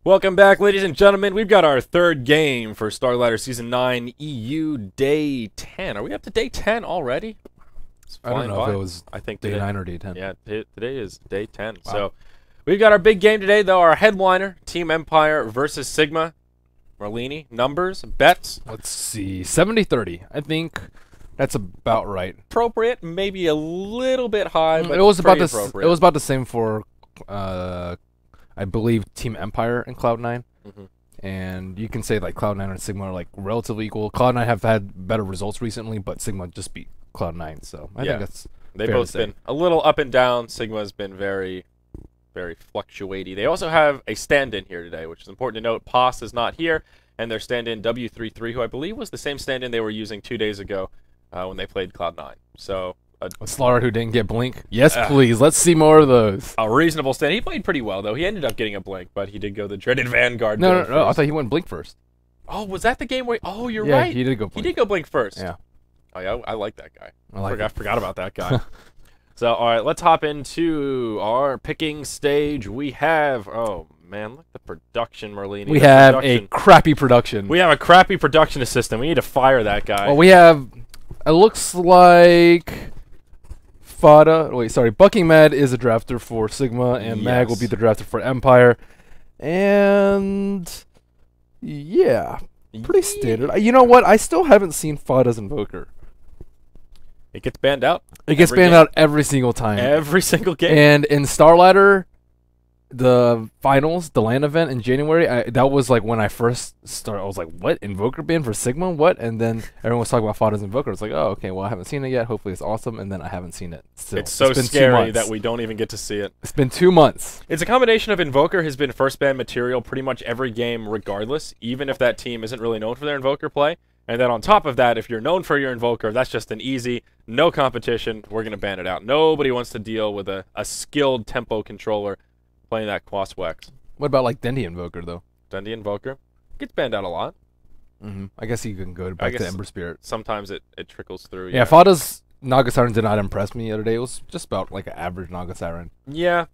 Welcome back, ladies and gentlemen. We've got our third game for Starladder Season 9 EU Day 10. Are we up to Day 10 already? I don't know if it was I think Day today, 9 or Day 10. Yeah, today is Day 10. Wow. So we've got our big game today, though. Our headliner, Team Empire versus Sigma. Merlini, numbers, bets. Let's see. 70-30. I think that's about right. Appropriate, maybe a little bit high, but it was about the appropriate. it was about the same for I believe Team Empire and Cloud9. And you can say like Cloud9 and Sigma are like relatively equal. Cloud9 have had better results recently, but Sigma just beat Cloud9, so I think that's they've fair both to say. been a little up and down. Sigma's been very fluctuating. They also have a stand-in here today, which is important to note. Poss is not here, and their stand-in W33, who I believe was the same stand-in they were using 2 days ago when they played Cloud9. So A Starladder who didn't get blink. Yes, please. Let's see more of those. a reasonable stand. He played pretty well, though. He ended up getting a blink, but he did go the dreaded Vanguard. No. I thought he went blink first. Oh, was that the game where? Oh, you're Yeah, right. he did go blink. He did go blink first. Yeah. Oh yeah, I like that guy. I forgot about that guy. So all right, let's hop into our picking stage. We have look at the production, Merlini. We have a crappy production. We have a crappy production assistant. We need to fire that guy. Well, we have. It looks like Bucking Mad is a drafter for Sigma, and Mag will be the drafter for Empire. And yeah, pretty standard. You know what? I still haven't seen Fada's Invoker. It gets banned out. It gets banned out every single time. Every single game. And in Starladder, the finals, the LAN event in January, that was like when I first started. I was like, what? Invoker ban for Sigma? What? And then everyone was talking about Fada's Invoker. It's like, oh, okay, well, I haven't seen it yet. Hopefully it's awesome. And then I haven't seen it still. It's so been scary that we don't even get to see it. It's been 2 months. It's a combination of Invoker has been first ban material pretty much every game regardless, even if that team isn't really known for their Invoker play. And then on top of that, if you're known for your Invoker, that's just an easy, no competition, we're going to ban it out. Nobody wants to deal with a skilled tempo controller playing that Quaswex. What about like Dendi Invoker, though? Dendi Invoker gets banned out a lot. I guess you can go back to Ember Spirit. Sometimes it trickles through. Yeah, Fada's Naga Siren did not impress me the other day. It was just about like an average Naga Siren. Yeah.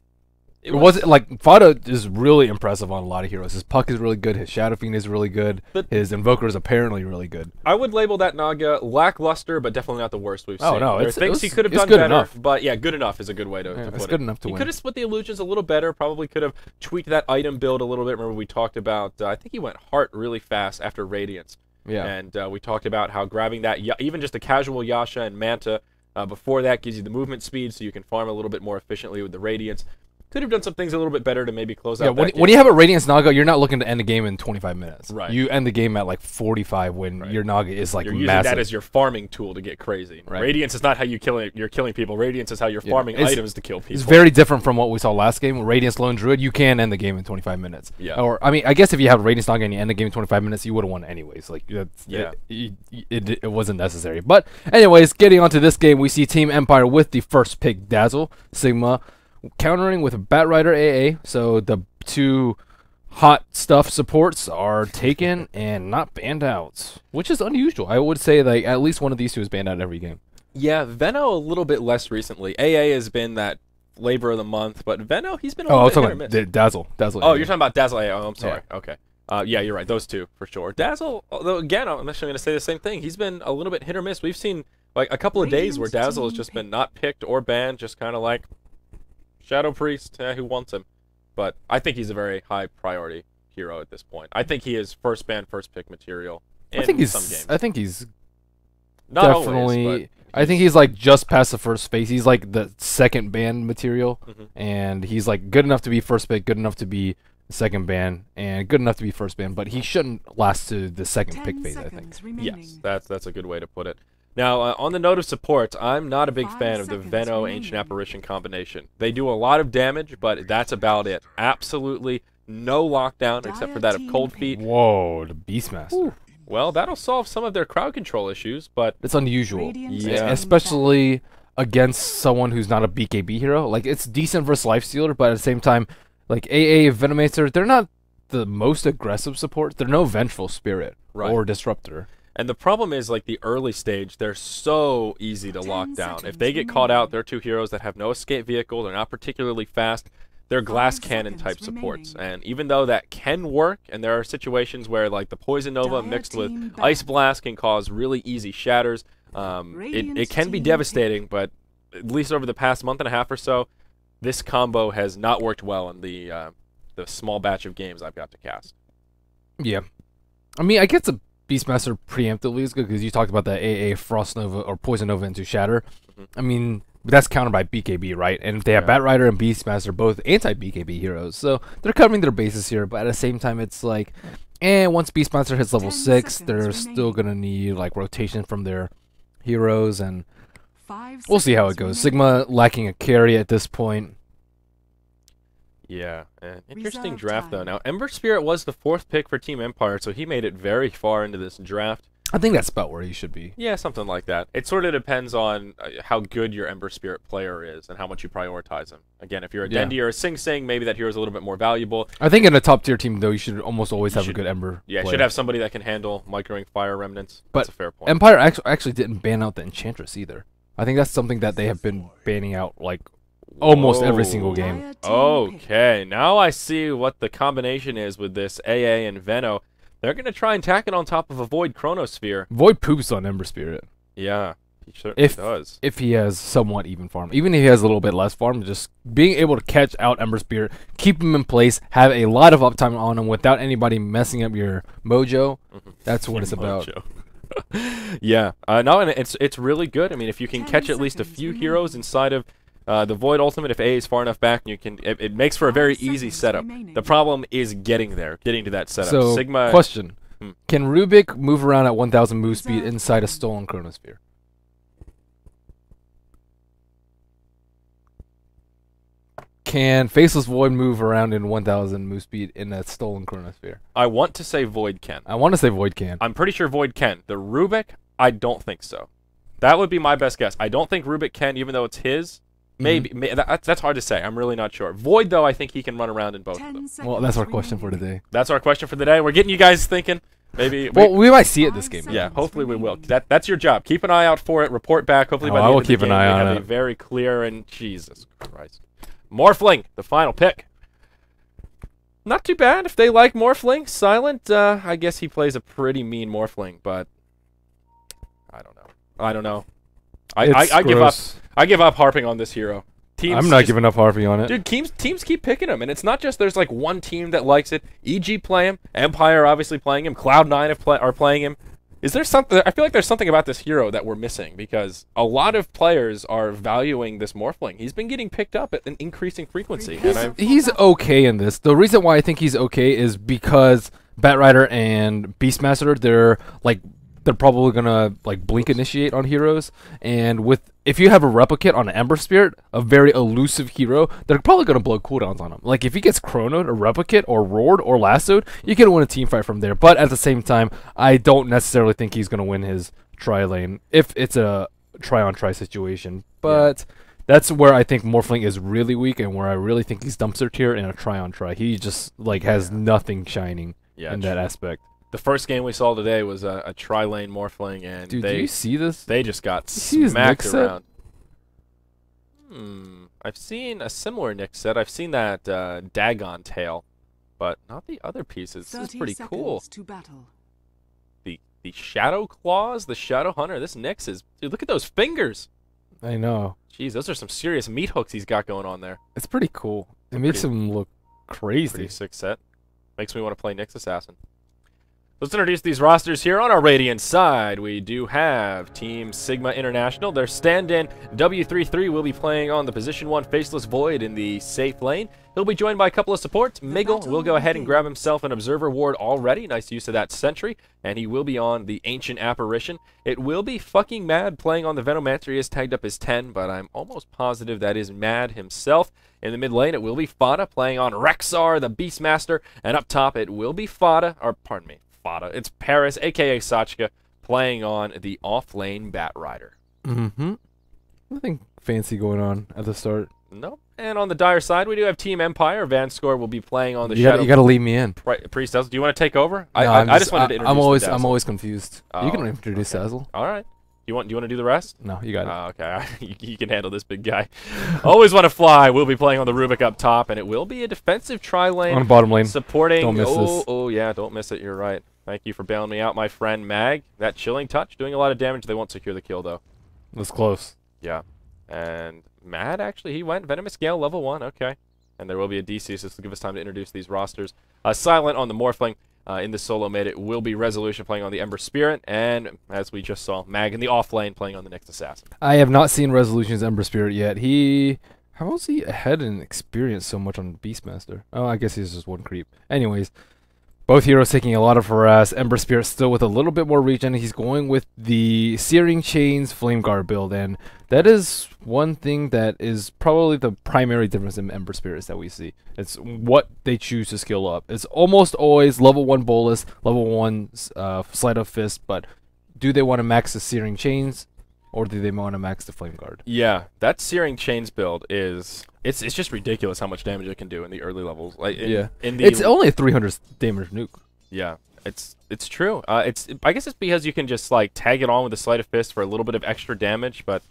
It wasn't like Fada is really impressive on a lot of heroes. His Puck is really good. His Shadow Fiend is really good. His Invoker is apparently really good. I would label that Naga lackluster, but definitely not the worst we've seen. Oh no, there are things he could have done good better, enough. but yeah, good enough is a good way to put it. It's good enough to win. He could have split the illusions a little better. Probably could have tweaked that item build a little bit. Remember we talked about? I think he went Heart really fast after Radiance. Yeah. And we talked about how grabbing that, even just a casual Yasha and Manta before that gives you the movement speed, so you can farm a little bit more efficiently with the Radiance. Could have done some things a little bit better to maybe close out that game. When you have a Radiance Naga, you're not looking to end the game in 25 minutes. Right. You end the game at like 45 when your Naga is like you're massive. using that as your farming tool to get crazy. Right. Radiance is not how you're killing people. Radiance is how you're farming items to kill people. It's very different from what we saw last game. With Radiance Lone Druid, you can end the game in 25 minutes. Yeah. Or I mean, I guess if you have Radiance Naga and you end the game in 25 minutes, you would have won anyways. Like it wasn't necessary. But anyways, getting onto this game, we see Team Empire with the first pick, Dazzle, Sigma, countering with Bat Rider AA. So the two hot stuff supports are taken and not banned out, which is unusual. I would say like at least one of these two is banned out every game. Yeah, Veno a little bit less recently. AA has been that flavor of the month, but Veno, he's been a little bit hit or miss. Dazzle. Oh, you're talking about Dazzle AA. Oh, I'm sorry. Yeah. Okay. Yeah, you're right. Those two for sure. Dazzle, although again, I'm actually going to say the same thing. He's been a little bit hit or miss. We've seen like a couple of days where Dazzle has just been not picked or banned, just kind of like Shadow Priest, who wants him? But I think he's a very high priority hero at this point. I think he is first ban, first pick material in some games. I think he's not definitely. Always, I think he's like just past the first phase. He's like the second ban material, and he's like good enough to be first pick, good enough to be second ban, and good enough to be first ban. But he shouldn't last to the second pick phase. I think. Yes, that's a good way to put it. Now, on the note of support, I'm not a big fan of the Veno Ancient Apparition combination. They do a lot of damage, but that's about it. Absolutely no lockdown except for that of Cold Feet. Whoa, the Beastmaster. Ooh. Well, that'll solve some of their crowd control issues, but it's unusual. Yeah. Especially against someone who's not a BKB hero. Like, it's decent versus Lifestealer, but at the same time, like AA, Venomator, they're not the most aggressive support. They're no Vengeful Spirit or Disruptor. And the problem is, like, the early stage, they're so easy to lock down. If they get caught out, they're two heroes that have no escape vehicle, they're not particularly fast, they're glass cannon type supports, and even though that can work, and there are situations where like the Poison Nova mixed with Ice Blast can cause really easy shatters, it can be devastating, but at least over the past month and a half or so, this combo has not worked well in the small batch of games I've got to cast. Yeah. I mean, I guess a Beastmaster preemptively is good because you talked about the AA Frost Nova or Poison Nova into Shatter. I mean, that's countered by BKB, right? And if they have Bat Rider and Beastmaster, both anti-BKB heroes, so they're covering their bases here. But at the same time, it's like, once Beastmaster hits level 6, they're still gonna need like rotation from their heroes, and we'll see how it goes. Sigma lacking a carry at this point. Yeah, an interesting draft though. Now, Ember Spirit was the 4th pick for Team Empire, so he made it very far into this draft. I think that's about where he should be. Yeah, something like that. It sort of depends on how good your Ember Spirit player is and how much you prioritize him. Again, if you're a Dendi or a Sing Sing, maybe that hero is a little bit more valuable. I think in a top tier team though, you should almost always have a good Ember. Yeah, player. Should have somebody that can handle microing fire remnants. But that's a fair point. Empire actually didn't ban out the Enchantress either. I think that's something that they have been banning out like almost every single game. Okay, now I see what the combination is with this AA and Veno. They're going to try and tack it on top of a Void Chronosphere. Void poops on Ember Spirit. Yeah, he certainly does. If he has somewhat even farm. Even if he has a little bit less farm, just being able to catch out Ember Spirit, keep him in place, have a lot of uptime on him without anybody messing up your mojo, that's what it's about. Yeah, no, and it's really good. I mean, if you can catch at least a few heroes inside of the Void Ultimate, if A is far enough back, you can. It makes for a very easy setup. The problem is getting there, getting to that setup. So, Sigma, question: can Rubik move around at 1,000 move speed inside a stolen Chronosphere? Can Faceless Void move around in 1,000 move speed in a stolen Chronosphere? I want to say Void can. I want to say Void can. I'm pretty sure Void can. The Rubik, I don't think so. That would be my best guess. I don't think Rubik can, even though it's his. Maybe that's hard to say. I'm really not sure. Void, though, I think he can run around in both of them. Well, that's our question for today. That's our question for the day. We're getting you guys thinking. Maybe. Well, we might see it this game. Yeah, hopefully we will. That's your job. Keep an eye out for it. Report back. Hopefully by the end of the game, we have a very clear and Jesus Christ. Morphling, the final pick. Not too bad if they like Morphling. Silent, I guess he plays a pretty mean Morphling, but I don't know. I give up. I give up harping on this hero. I'm not giving up harping on it. Dude, teams keep picking him, and it's not just there's like one team that likes it. EG play him, Empire obviously playing him, Cloud9 are playing him. Is there something? I feel like there's something about this hero that we're missing because a lot of players are valuing this Morphling. He's been getting picked up at an increasing frequency. He's okay in this. The reason why I think he's okay is because Batrider and Beastmaster, they're probably gonna like blink initiate on heroes, and if you have a replicate on an Ember Spirit, a very elusive hero, they're probably gonna blow cooldowns on him. Like if he gets chronoed, a replicate, or roared, or lassoed, you can win a team fight from there. But at the same time, I don't necessarily think he's gonna win his tri lane if it's a try on try situation. But that's where I think Morphling is really weak, and where I really think he's dumpster tier in a try on try. He just like has nothing shining in that aspect. The first game we saw today was a tri-lane Morphling, and dude, do you see this? They just got smacked around. I've seen a similar Nyx set. I've seen that Dagon tail, but not the other pieces. This is pretty cool. The Shadow Claws, the Shadow Hunter. This Nyx is... Dude, look at those fingers. I know. Jeez, those are some serious meat hooks he's got going on there. It's pretty cool. It makes him look crazy. Pretty sick set. Makes me want to play Nyx Assassin. Let's introduce these rosters here. On our Radiant side, we do have Team Sigma International. Their stand-in W33 will be playing on the position 1 Faceless Void in the safe lane. He'll be joined by a couple of supports. Miggle will go ahead and grab himself an Observer Ward already. Nice use of that Sentry. And he will be on the Ancient Apparition. It will be fucking Mad playing on the Venomancer. He is tagged up as 10, but I'm almost positive that is Mad himself. In the mid lane, it will be Fada playing on Rexar, the Beastmaster. And up top, it will be Fada. It's Paris, a.k.a. Sachka, playing on the off-lane Batrider. Nothing fancy going on at the start. Nope. And on the Dire side, we do have Team Empire. Vanscore will be playing on the Shadow. You got to leave me in. Priest Dazzle, do you want to take over? No, I just wanted to introduce I'm always confused. You can introduce Dazzle. All right. Do Do you want to do the rest? No, you got it. Okay, you can handle this big guy. Always want to fly. We'll be playing on the Rubik up top, and it will be a defensive tri-lane. On the bottom lane. Supporting. Don't miss this. Oh, yeah, don't miss it. You're right. Thank you for bailing me out, my friend Mag. That chilling touch doing a lot of damage. They won't secure the kill, though. It was close. Yeah. And Mad, actually, he went. Venomous Gale, level 1. Okay. And there will be a DC, so this will give us time to introduce these rosters. Silent on the Morphling. In the solo mid, it will be Resolution playing on the Ember Spirit, and as we just saw, Mag in the off lane playing on the next Assassin. I have not seen Resolution's Ember Spirit yet. How is he ahead in experience so much on Beastmaster? Oh, I guess he's just one creep. Anyways, both heroes taking a lot of harass. Ember Spirit still with a little bit more reach, and he's going with the Searing Chains Flame Guard build, and that is one thing that is probably the primary difference in Ember Spirits that we see. It's what they choose to skill up. It's almost always level 1 Bolus, level 1 Sleight of Fist, but do they want to max the Searing Chains, or do they want to max the Flame Guard? Yeah, that Searing Chains build is... It's just ridiculous how much damage it can do in the early levels. Like it's only a 300 damage nuke. Yeah, it's true. I guess it's because you can just like tag it on with a Sleight of Fist for a little bit of extra damage, but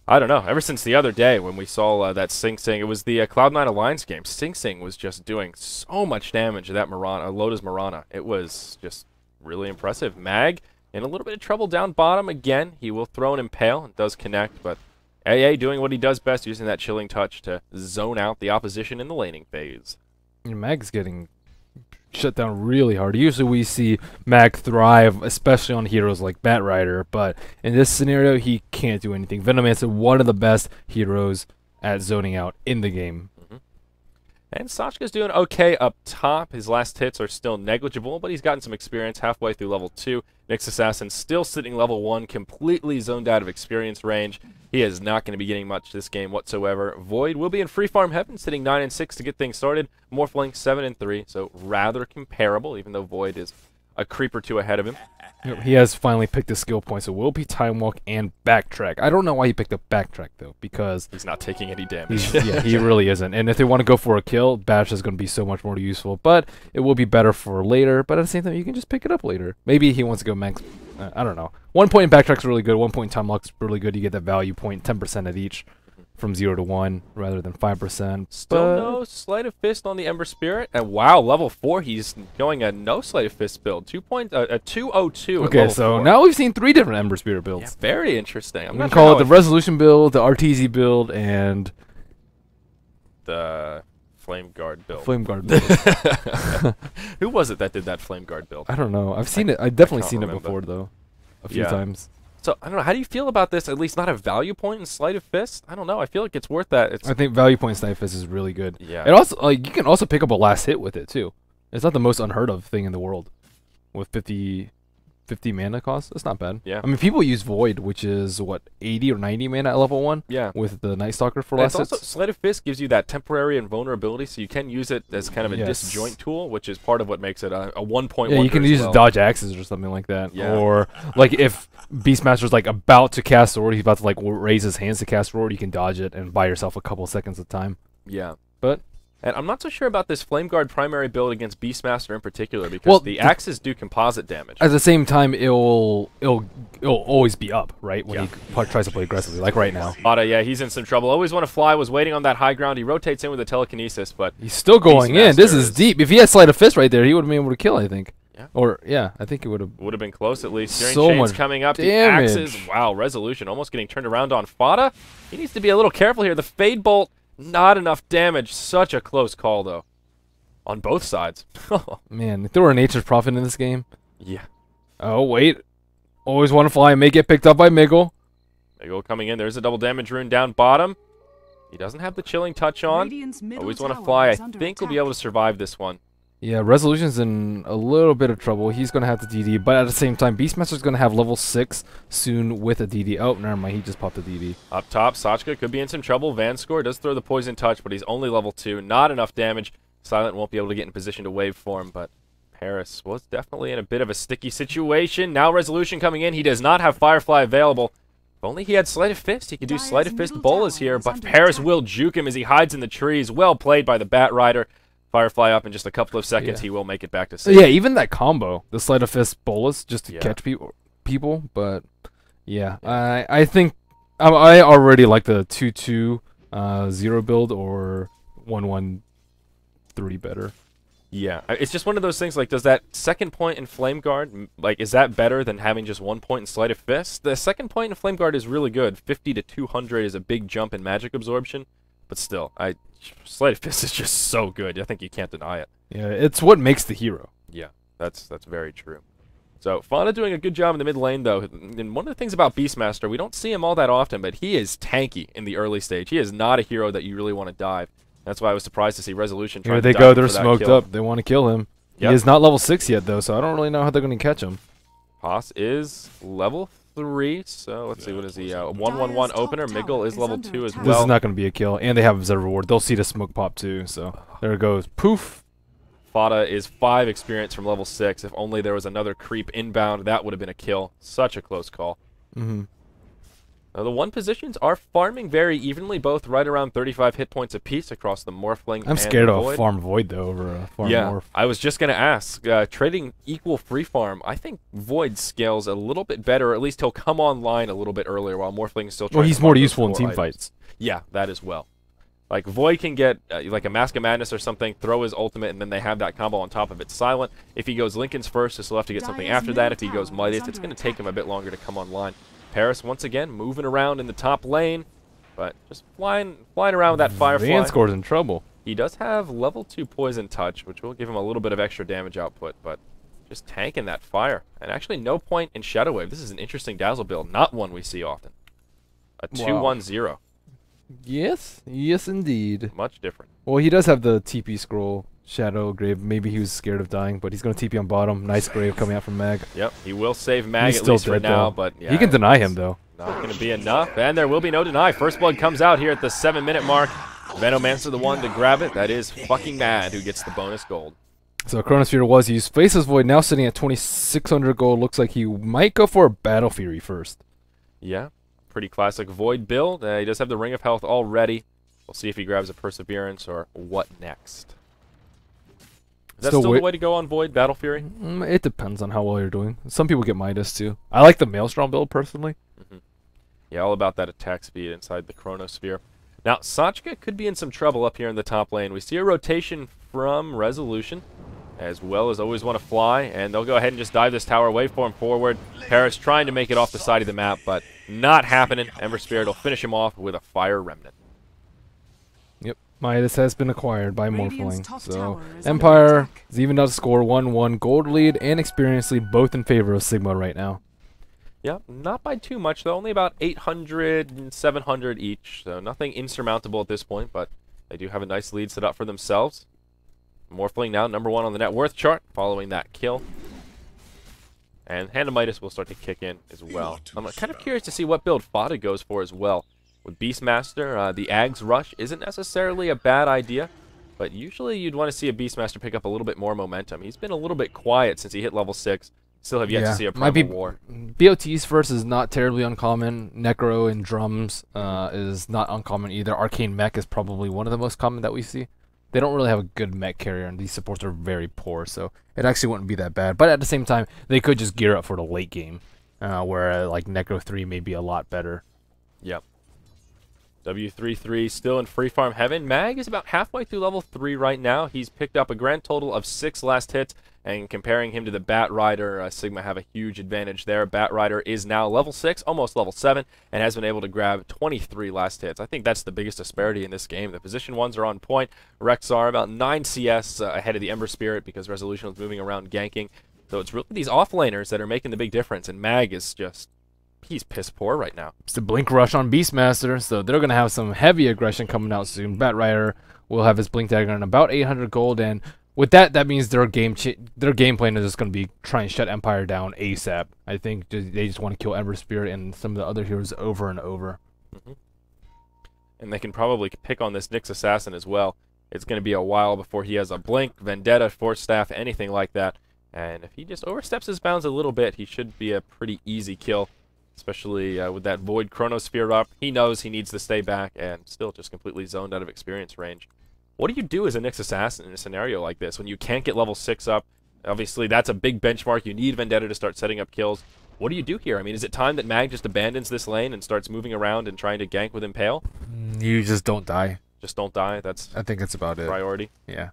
I don't know. Ever since the other day when we saw that Sing Sing, it was the Cloud9 Alliance game. Sing Sing was just doing so much damage to that Lotus Marana. It was just really impressive. Mag in a little bit of trouble down bottom again. He will throw an Impale and does connect, but AA doing what he does best, using that chilling touch to zone out the opposition in the laning phase. Mag's getting shut down really hard. Usually we see Mag thrive, especially on heroes like Batrider, but in this scenario, he can't do anything. Venomancer, one of the best heroes at zoning out in the game. And Sachka's doing okay up top. His last hits are still negligible, but he's gotten some experience halfway through level 2. Nyx Assassin still sitting level 1, completely zoned out of experience range. He is not going to be getting much this game whatsoever. Void will be in free farm heaven, sitting 9 and 6 to get things started. Morphling 7 and 3, so rather comparable, even though Void is a creep or two ahead of him. He has finally picked a skill point, so it will be Time Walk and Backtrack. I don't know why he picked up Backtrack, though, because he's not taking any damage. Yeah, he really isn't. And if they want to go for a kill, Bash is going to be so much more useful. But it will be better for later. But at the same time, you can just pick it up later. Maybe he wants to go max. I don't know. 1 point in Backtrack's really good. 1 point in Time Walk's really good. You get that value point, 10% at each. From 0 to 1 rather than 5%. Still no Sleight of Fist on the Ember Spirit. And wow, level 4, he's going a no Sleight of Fist build. 202. Okay, so 4. Now we've seen 3 different Ember Spirit builds. Yeah, very interesting. I'm going to call it the Resolution build, the RTZ build, and the Flame Guard build. Flame Guard build. Who was it that did that Flame Guard build? I don't know. I've seen it. I've definitely seen it before, though. A few times. So, I don't know, how do you feel about this? At least not a value point in Sleight of Fist? I don't know. I feel like it's worth that. I think value point in Sleight of Fist is really good. Yeah. It also, like, you can also pick up a last hit with it, too. It's not the most unheard of thing in the world. With 50 mana cost, that's not bad. Yeah. I mean, people use Void, which is, what, 80 or 90 mana at level 1? Yeah. With the Night Stalker for last hits. Also, Sleight of Fist gives you that temporary invulnerability, so you can use it as kind of a disjoint tool, which is part of what makes it a 1.1. Yeah, you can use dodge axes or something like that. Yeah. Or, like, if Beastmaster's, like, about to cast Sword, he's about to, like, raise his hands to cast Sword, you can dodge it and buy yourself a couple seconds of time. Yeah. But... And I'm not so sure about this Flame Guard primary build against Beastmaster in particular, because the axes do composite damage. At the same time, it'll always be up, right? When he tries to play aggressively, like right now. Fada, yeah, he's in some trouble. Always want to fly, was waiting on that high ground. He rotates in with a telekinesis, but he's still going in. This is deep. If he had Sleight of Fist right there, he would have been able to kill, I think. Yeah. Or, yeah, I think it would have. Would have been close at least. So Chains much coming up. damage. The axes. Wow, Resolution almost getting turned around on Fada. He needs to be a little careful here. The Fade Bolt, not enough damage. Such a close call, though. On both sides. Man, if there were a Nature's Prophet in this game. Yeah. Oh, wait. Always want to fly. May get picked up by Miggle. Miggle coming in. There's a double damage rune down bottom. He doesn't have the chilling touch on. Always want to fly. I think we'll be able to survive this one. Yeah, Resolution's in a little bit of trouble. He's going to have the DD, but at the same time, Beastmaster's going to have level 6 soon with a DD. Oh, never mind. He just popped the DD. Up top, Sachka could be in some trouble. Vanscore does throw the poison touch, but he's only level 2. Not enough damage. Silent won't be able to get in position to wave for him, but Paris was definitely in a bit of a sticky situation. Now Resolution coming in. He does not have Firefly available. If only he had Sleight of Fist, he could do Sleight of Fist bolas here, but Paris will juke him as he hides in the trees. Well played by the Batrider. Firefly up in just a couple of seconds. He will make it back to safety. Yeah, even that combo, the Sleight of Fist bolas, just to catch people, but... Yeah, I think I already like the 2-2 0 build or 1-1-3 better. Yeah, it's just one of those things, like, does that second point in Flame Guard, like, is that better than having just 1 point in Sleight of Fist? The second point in Flame Guard is really good. 50 to 200 is a big jump in magic absorption, but still, Sleight of Fist is just so good. I think you can't deny it. Yeah, it's what makes the hero. Yeah, that's very true. So, Fauna doing a good job in the mid lane, though. And one of the things about Beastmaster, we don't see him all that often, but he is tanky in the early stage. He is not a hero that you really want to dive. That's why I was surprised to see Resolution trying to dive. Here they go, they're smoked up. They want to kill him. Yep. He is not level 6 yet, though, so I don't really know how they're going to catch him. Haas is level 3, so let's see, what is he? 1-1-1 opener. Miggle is level 2 as well. This is not going to be a kill, and they have Observer Ward. They'll see the smoke pop, too, so there it goes. Poof! Fada is 5 experience from level 6. If only there was another creep inbound, that would have been a kill. Such a close call. Mm-hmm. Now, the 1 positions are farming very evenly, both right around 35 hit points apiece across the Morphling I'm scared of a farm Void, though, over a farm Morph. I was just going to ask. Trading equal free farm, I think Void scales a little bit better, or at least he'll come online a little bit earlier while Morphling is still trying to he's more useful in team fights. Yeah, that as well. Like, Void can get, like, a Mask of Madness or something, throw his ultimate, and then they have that combo on top of it silent. If he goes Lincoln's first, he'll still have to get something after that. If he goes Midas, it's going to take him a bit longer to come online. Paris, once again, moving around in the top lane, but just flying around with that Firefly. Vanscore's in trouble. He does have level 2 Poison Touch, which will give him a little bit of extra damage output, but just tanking that fire. And actually, no point in Shadow Wave. This is an interesting Dazzle build, not one we see often. A 2-1-0. Yes, yes indeed. Much different. Well, he does have the TP scroll, Shadow Grave. Maybe he was scared of dying, but he's going to TP on bottom. Nice Grave coming out from Mag. Yep, he will save Mag he's at least for now, but yeah, he can deny him, though. Not going to be enough, and there will be no deny. First Blood comes out here at the 7-minute mark. Venomancer the one to grab it. That is fucking Mad who gets the bonus gold. So Chronosphere was used. Faceless Void now sitting at 2,600 gold. Looks like he might go for a Battle Fury first. Yeah, pretty classic Void build. He does have the Ring of Health already. We'll see if he grabs a Perseverance or what next. Is that still the way to go on Void, Battle Fury? It depends on how well you're doing. Some people get Midas too. I like the Maelstrom build personally. Yeah, all about that attack speed inside the Chronosphere. Now, Sachka could be in some trouble up here in the top lane. We see a rotation from Resolution, as well as always want to fly, and they'll go ahead and just dive this tower, waveform forward. Paris trying to make it off the side of the map, but not happening. Ember Spirit will finish him off with a Fire Remnant. Yep, Midas has been acquired by Morphling. So Empire is even out to score 1-1, gold lead and experience lead both in favor of Sigma right now. Yeah, not by too much, though. Only about 800 and 700 each, so nothing insurmountable at this point, but they do have a nice lead set up for themselves. Morphling now #1 on the net worth chart following that kill. And Hand of Midas will start to kick in as well. I'm kind of curious to see what build Fada goes for as well. With Beastmaster, the Ags Rush isn't necessarily a bad idea, but usually you'd want to see a Beastmaster pick up a little bit more momentum. He's been a little bit quiet since he hit level 6. Still have yet to see a Primal War. BOTs first is not terribly uncommon. Necro and Drums is not uncommon either. Arcane Mech is probably one of the most common that we see. They don't really have a good mech carrier, and these supports are very poor, so it actually wouldn't be that bad. But at the same time, they could just gear up for the late game, where like Necro 3 may be a lot better. Yep. W33 still in free farm heaven. Mag is about halfway through level 3 right now. He's picked up a grand total of 6 last hits, and comparing him to the Bat Rider, Sigma have a huge advantage there. Bat Rider is now level 6, almost level 7, and has been able to grab 23 last hits. I think that's the biggest disparity in this game. The position ones are on point. Rexar about 9 CS ahead of the Ember Spirit because Resolution was moving around ganking. So it's really these offlaners that are making the big difference, and Mag is just... he's piss poor right now. It's a blink rush on Beastmaster, so they're going to have some heavy aggression coming out soon. Bat Rider will have his blink dagger on about 800 gold, and with that, that means their game plan is just going to be try and shut Empire down ASAP. I think they just want to kill Ember Spirit and some of the other heroes over and over. And they can probably pick on this Nyx Assassin as well. It's going to be a while before he has a blink, Vendetta, Force Staff, anything like that. And if he just oversteps his bounds a little bit, he should be a pretty easy kill. Especially with that Void Chronosphere up. He knows he needs to stay back and still just completely zoned out of experience range. What do you do as a Nyx Assassin in a scenario like this when you can't get level 6 up? Obviously, that's a big benchmark. You need Vendetta to start setting up kills. what do you do here? I mean, is it time that Mag just abandons this lane and starts moving around and trying to gank with Impale? You just don't die. Just don't die. That's I think that's about it. Priority. Yeah.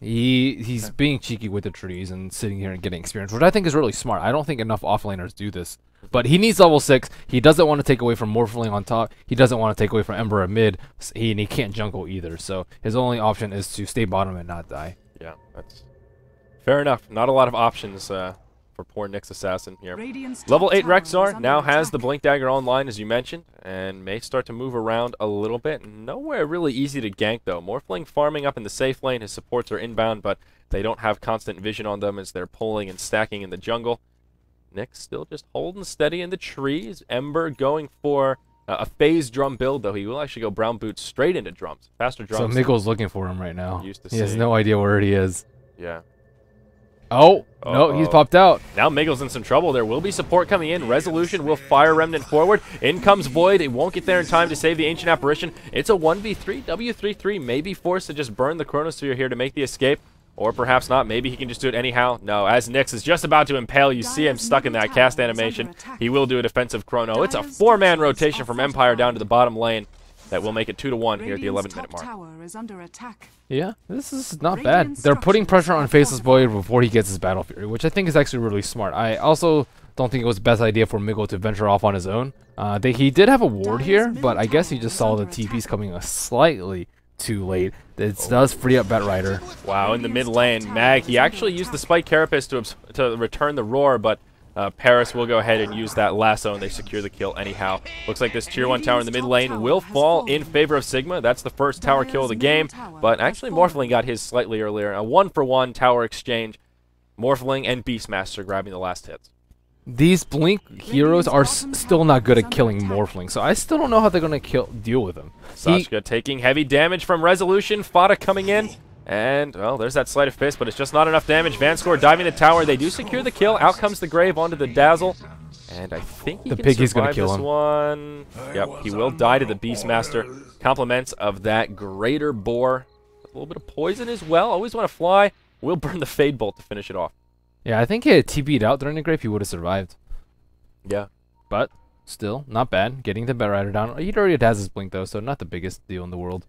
He's being cheeky with the trees and sitting here and getting experience, which I think is really smart. I don't think enough offlaners do this. But he needs level 6. He doesn't want to take away from Morphling on top. He doesn't want to take away from Ember at mid. And he can't jungle either. So his only option is to stay bottom and not die. Yeah, that's fair enough. Not a lot of options for poor Nyx Assassin here. Level 8 Rexar now has the Blink Dagger online, as you mentioned, and may start to move around a little bit. Nowhere really easy to gank, though. Morphling farming up in the safe lane. His supports are inbound, but they don't have constant vision on them as they're pulling and stacking in the jungle. Nyx still just holding steady in the trees. Ember going for a phase drum build, though. He will actually go brown boots straight into drums. Faster drums. So Miguel's looking for him right now. He has no idea where he is. Yeah. Oh, no, he's popped out. Now Miguel's in some trouble. There will be support coming in. Resolution will fire Remnant forward. In comes Void. It won't get there in time to save the Ancient Apparition. It's a 1v3. W33 may be forced to just burn the Chronosphere here to make the escape. Or perhaps not. Maybe he can just do it anyhow. No, as Nyx is just about to impale, you see him stuck in that cast animation. He will do a defensive Chrono. It's a 4-man rotation from Empire down to the bottom lane. That will make it 2-1 here at the 11-minute mark. Yeah, this is not bad. They're putting pressure on Faceless Void before he gets his Battle Fury, which I think is actually really smart. I also don't think it was the best idea for Miguel to venture off on his own. He did have a ward here, but I guess he just saw the TPs coming slightly too late. It does free up Batrider. Wow, in the mid lane, Mag, he actually used the Spike Carapace to return the Roar, but Paris will go ahead and use that lasso, and they secure the kill anyhow. Looks like this tier 1 tower in the mid lane will fall in favor of Sigma. That's the first tower kill of the game, but actually Morphling got his slightly earlier. A 1-for-1 tower exchange. Morphling and Beastmaster grabbing the last hits. These Blink heroes are still not good at killing Morphling, so I still don't know how they're going to deal with him. Sashka taking heavy damage from Resolution. Fada coming in. And, well, there's that Sleight of Fist, but it's just not enough damage. Vanscore diving the tower. They do secure the kill. Out comes the Grave onto the Dazzle. And I think he can survive this one. Yep, he will die to the Beastmaster. Compliments of that Greater Boar. A little bit of poison as well. Always want to fly. Will burn the Fade Bolt to finish it off. Yeah, I think he had TP'd out during the Grave. He would have survived. Yeah. But, still, not bad. Getting the Batrider down. He already has his Blink, though, so not the biggest deal in the world.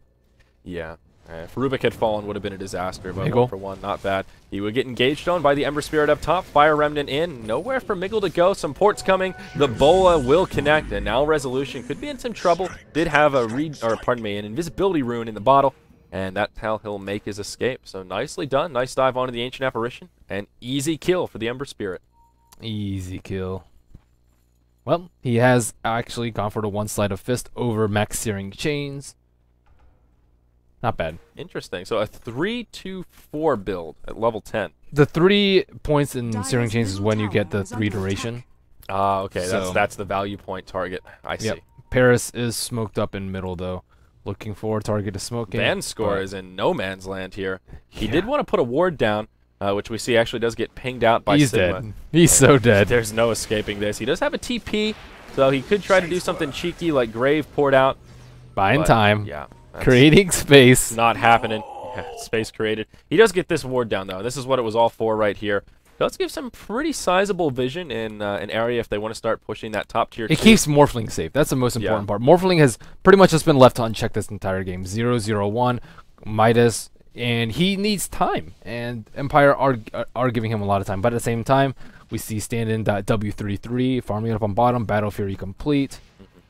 Yeah. If Rubik had fallen, would have been a disaster, but 1-for-1, not bad. He would get engaged on by the Ember Spirit up top. Fire Remnant in. Nowhere for Miguel to go. Some ports coming. The Bola will connect, and now Resolution could be in some trouble. Did have a an invisibility rune in the bottle, and that's how he'll make his escape. So nicely done. Nice dive onto the Ancient Apparition, and easy kill for the Ember Spirit. Easy kill. Well, he has actually gone for the one Sleight of Fist over Max Searing Chains. Not bad. Interesting. So a 3-2-4 build at level 10. The 3 points in Searing Chains is when you get the 3 duration. Ah, okay. So that's the value point target. I see. Paris is smoked up in middle, though. Looking for a target to smoking. Vanscore is in no man's land here. He did want to put a ward down, which we see actually does get pinged out by Sigma. Dead. He's so dead. There's no escaping this. He does have a TP, so he could try to do something cheeky like Grave poured out. Buying time. Yeah. Creating space. Not happening. Yeah, space created. He does get this ward down, though. This is what it was all for right here. Does give some pretty sizable vision in an area if they want to start pushing that top tier. It keeps Morphling safe. That's the most important part. Morphling has pretty much just been left unchecked this entire game. 0-0-1, Midas, and he needs time. And Empire are giving him a lot of time. But at the same time, we see stand-in W33, farming up on bottom, Battle Fury complete,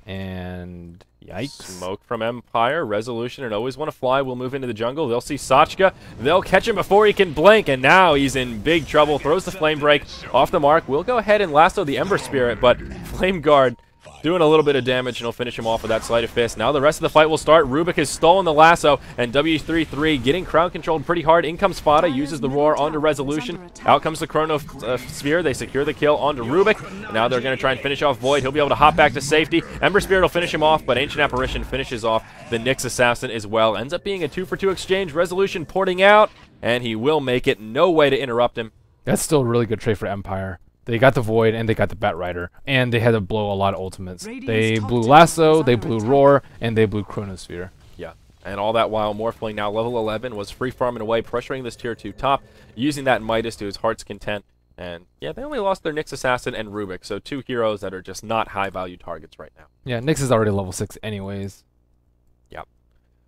and yikes. Smoke from Empire, Resolution, and Always Want to Fly will move into the jungle. They'll see Sachka. They'll catch him before he can blink, and now he's in big trouble. Throws the Flame Break off the mark. We'll go ahead and lasso the Ember Spirit, but Flame Guard doing a little bit of damage, and he'll finish him off with that Sleight of Fist. Now the rest of the fight will start. Rubik has stolen the lasso, and W33 getting crowd controlled pretty hard. In comes Fada, uses the Roar onto Resolution. Out comes the Chrono Sphere. They secure the kill onto Rubik. Now they're going to try and finish off Void. He'll be able to hop back to safety. Ember Spirit will finish him off, but Ancient Apparition finishes off the Nyx Assassin as well. Ends up being a 2-for-2 exchange. Resolution porting out, and he will make it. No way to interrupt him. That's still a really good trade for Empire. They got the Void, and they got the Batrider, and they had to blow a lot of ultimates. They blew Lasso, they blew Roar, and they blew Chronosphere. Yeah, and all that while Morphling, now level 11, was free farming away, pressuring this tier 2 top, using that Midas to his heart's content, And yeah, they only lost their Nyx Assassin and Rubik, so 2 heroes that are just not high-value targets right now. Yeah, Nyx is already level 6 anyways. Yep.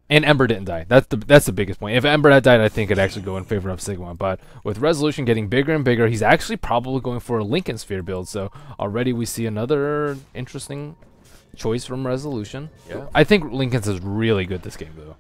And Ember didn't die. That's the biggest point. If Ember had died, I think it'd actually go in favor of Sigma. But with Resolution getting bigger and bigger, he's actually probably going for a Lincoln Sphere build. So already we see another interesting choice from Resolution. Yeah. I think Lincoln's is really good this game, though.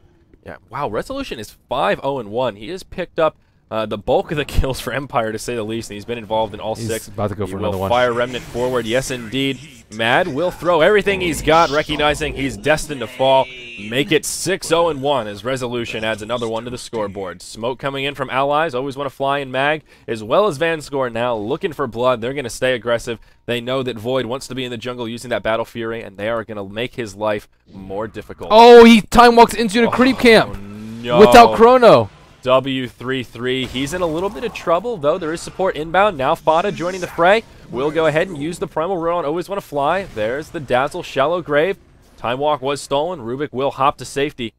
Yeah. Wow, Resolution is 5-0-1. He has picked up the bulk of the kills for Empire, to say the least, and he's been involved in all He's 6. about to go for He another will one. fire Remnant forward. Yes, indeed. Mad will throw everything he's got, recognizing he's destined to fall. Make it 6-0-1 as Resolution adds another one to the scoreboard. Smoke coming in from allies. Always want to fly in Mag, as well as Vanscore now looking for blood. They're going to stay aggressive. They know that Void wants to be in the jungle using that Battle Fury, and they are going to make his life more difficult. Oh, he time walks into the creep camp No. without Chrono. W33. He's in a little bit of trouble, though. There is support inbound. Now Fada joining the fray. We'll go ahead and use the Primal Rune on Always Want to Fly. There's the Dazzle, Shallow Grave. Time Walk was stolen. Rubik will hop to safety.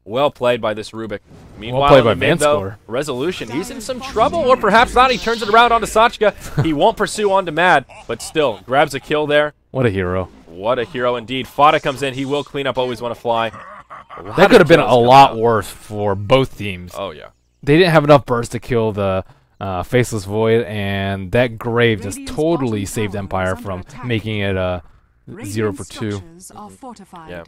Well played by this Rubik. Meanwhile, Well played by in the mid, though, Vanscore. Resolution. He's in some trouble, or perhaps not. He turns it around onto Sachka. He won't pursue onto Mad, but still grabs a kill there. What a hero. What a hero indeed. Fada comes in. He will clean up Always Want to Fly. That could have been a lot worse for both teams. Oh, yeah. They didn't have enough burst to kill the Faceless Void, and that Grave just totally saved Empire from making it 0 for 2. Yeah.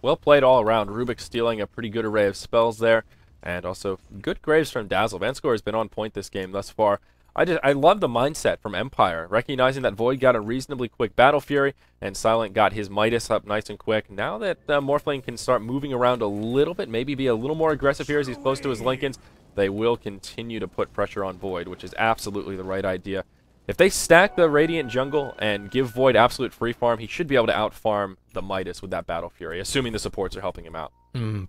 Well played all around. Rubik stealing a pretty good array of spells there, and also good Graves from Dazzle. Vanscore has been on point this game thus far. I love the mindset from Empire, recognizing that Void got a reasonably quick Battle Fury, and Silent got his Midas up nice and quick. Now that Morphling can start moving around a little bit, maybe be a little more aggressive here as he's close to his Lincolns, they will continue to put pressure on Void, which is absolutely the right idea. If they stack the Radiant jungle and give Void absolute free farm, he should be able to outfarm the Midas with that Battle Fury, assuming the supports are helping him out.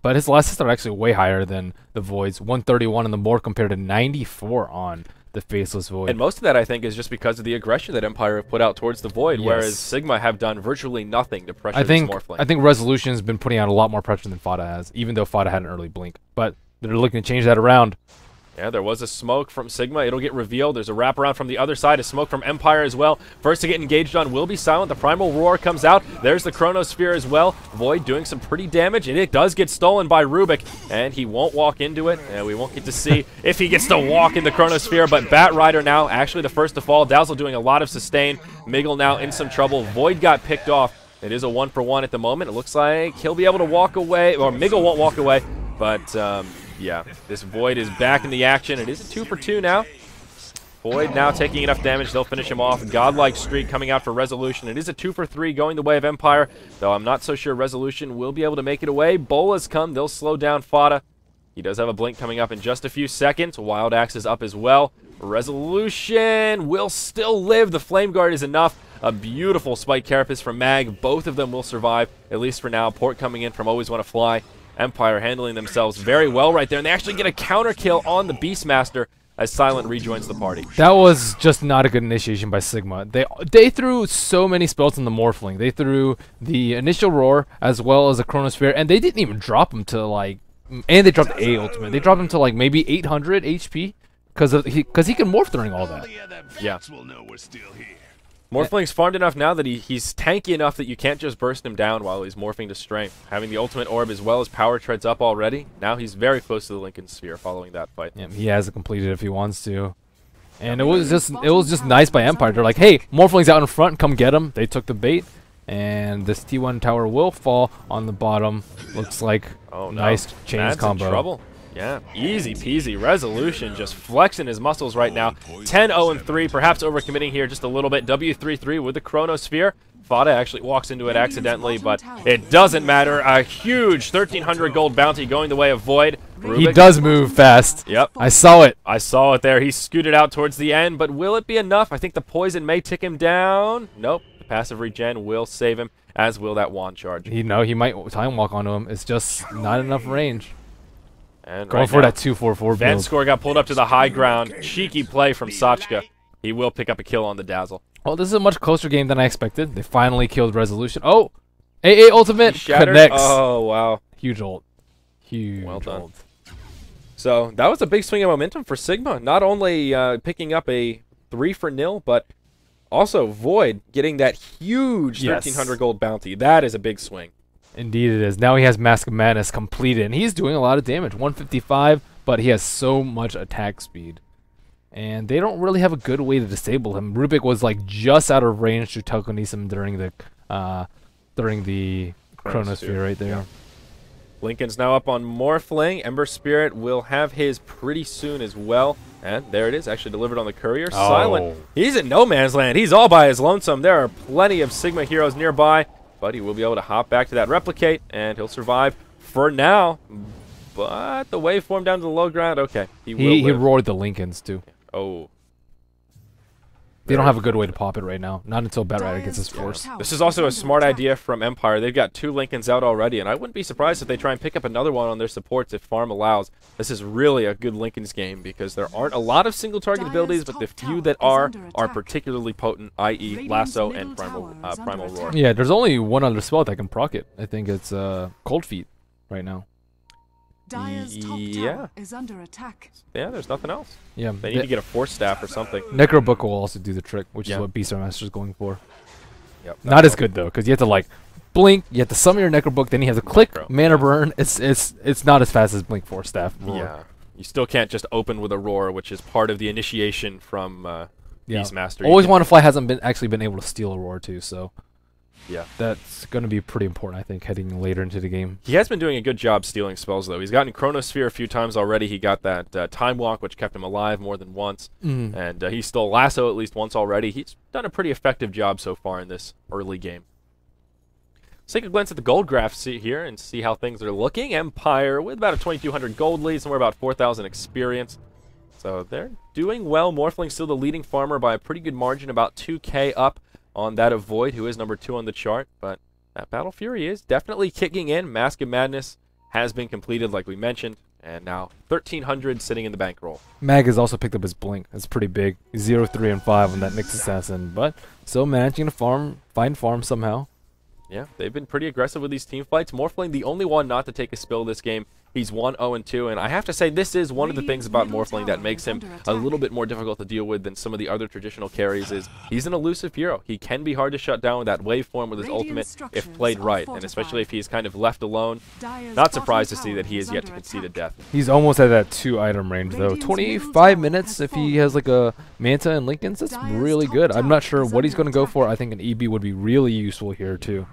But his last hits are actually way higher than the Void's. 131 on the board compared to 94 on the Faceless Void. And most of that, I think, is just because of the aggression that Empire have put out towards the Void, Yes. whereas Sigma have done virtually nothing to pressure this Morphling. I think Resolution's been putting out a lot more pressure than Fada has, even though Fada had an early blink. But they're looking to change that around. Yeah, there was a smoke from Sigma. It'll get revealed. There's a wraparound from the other side. A smoke from Empire as well. First to get engaged on will be Silent. The Primal Roar comes out. There's the Chronosphere as well. Void doing some pretty damage, and it does get stolen by Rubik, and he won't walk into it. And we won't get to see if he gets to walk in the Chronosphere, but Bat Rider now actually the first to fall. Dazzle doing a lot of sustain. Miggle now in some trouble. Void got picked off. It is a 1-for-1 at the moment. It looks like he'll be able to walk away, or Miggle won't walk away, but yeah, this Void is back in the action. It is a 2-for-2 now. Void now taking enough damage. They'll finish him off. Godlike Streak coming out for Resolution. It is a 2-for-3 going the way of Empire, though I'm not so sure Resolution will be able to make it away. Bolas come. They'll slow down Fada. He does have a blink coming up in just a few seconds. Wild Axe is up as well. Resolution will still live. The Flame Guard is enough. A beautiful Spike Carapace from Mag. Both of them will survive, at least for now. Port coming in from Always Want to Fly. Empire handling themselves very well right there, and they actually get a counter kill on the Beastmaster as Silent rejoins the party. That was just not a good initiation by Sigma. They threw so many spells on the Morphling. They threw the initial Roar as well as a Chronosphere, and they didn't even drop him to like, and they dropped A ultimate. They dropped him to like maybe 800 HP because he can morph during all that. Yeah. Morphling's farmed enough now that he's tanky enough that you can't just burst him down while he's morphing to strength. Having the ultimate orb as well as power treads up already. Now he's very close to the Lincoln Sphere following that fight. Yeah, he has it completed if he wants to. And it was just nice by Empire. They're like, hey, Morphling's out in front, come get him. They took the bait. And this T1 tower will fall on the bottom. Looks like nice chains Mad's combo. In trouble. Yeah, easy peasy. Resolution just flexing his muscles right now. 10-0-3, perhaps overcommitting here just a little bit. W33 with the Chronosphere. Fada actually walks into it accidentally, but it doesn't matter. A huge 1,300 gold bounty going the way of Void. Rubik. He does move fast. Yep. I saw it. I saw it there. He scooted out towards the end, but will it be enough? I think the poison may tick him down. Nope. The passive regen will save him, as will that wand charge. He might time walk onto him. It's just not enough range. And Going for that 2-4-4 build. Vanscore got pulled up to the high ground. Cheeky play from Sachka. He will pick up a kill on the Dazzle. Well, this is a much closer game than I expected. They finally killed Resolution. Oh! AA ultimate connects. Oh, wow. Huge ult. Huge Well done. ult. So that was a big swing of momentum for Sigma. Not only picking up a 3 for nil, but also Void getting that huge 1,300 gold bounty. That is a big swing. Indeed it is. Now he has Mask of Madness completed, and he's doing a lot of damage. 155, but he has so much attack speed. And they don't really have a good way to disable him. Rubik was like just out of range to telekinesis during the Chronosphere right there. Yeah. Lincoln's now up on Morphling. Ember Spirit will have his pretty soon as well. And there it is, actually delivered on the courier. Oh. Silent. He's in no man's land. He's all by his lonesome. There are plenty of Sigma heroes nearby, but he will be able to hop back to that replicate, and he'll survive for now. But the waveform down to the low ground, okay. He roared the Lincolns too. Oh. They don't have a good way to pop it right now. Not until Batrider gets his force. This is also a smart idea from Empire. They've got 2 Lincolns out already, and I wouldn't be surprised if they try and pick up another one on their supports if farm allows. This is really a good Lincoln's game because there aren't a lot of single target abilities, but the few that are particularly potent, i.e. Lasso and Primal Roar. Yeah, there's only one other spell that can proc it. I think it's Cold Feet right now. Dire's top tower is under attack. Yeah, there's nothing else. Yeah, they need to get a Force Staff or something. Necrobook will also do the trick, which is what Beastmaster Master's going for. Yep. Not as good though, because you have to like blink, you have to summon your Necrobook, then you have to click mana burn. It's not as fast as Blink Force Staff. Roar. Yeah, you still can't just open with a Roar, which is part of the initiation from Beastmaster. Always Want to Fly hasn't actually been able to steal a Roar too, so. Yeah, that's going to be pretty important, I think, heading later into the game. He has been doing a good job stealing spells, though. He's gotten Chronosphere a few times already. He got that Time Walk, which kept him alive more than once. And he stole Lasso at least once already. He's done a pretty effective job so far in this early game. Let's take a glance at the gold graph here and see how things are looking. Empire with about a 2,200 gold lead, somewhere about 4,000 experience. So they're doing well. Morphling's still the leading farmer by a pretty good margin, about 2k up on that of Void, who is number 2 on the chart, but that Battle Fury is definitely kicking in. Mask of Madness has been completed, like we mentioned, and now 1,300 sitting in the bankroll. Mag has also picked up his Blink. That's pretty big. 0, 3, and 5 on that Nyx Assassin, but still managing to find farm somehow. Yeah, they've been pretty aggressive with these team fights. Morphling, the only one not to take a spill this game. He's 1-0-2, and I have to say this is one of the things about Morphling that makes him a little bit more difficult to deal with than some of the other traditional carries is he's an elusive hero. He can be hard to shut down with that waveform with his ultimate if played right, and especially if he's kind of left alone. Not surprised to see that he is yet to concede a death. He's almost at that 2-item range, though. 25 minutes if he has like a Manta and Lincolns, that's really good. I'm not sure what he's going to go for. I think an EB would be really useful here, too.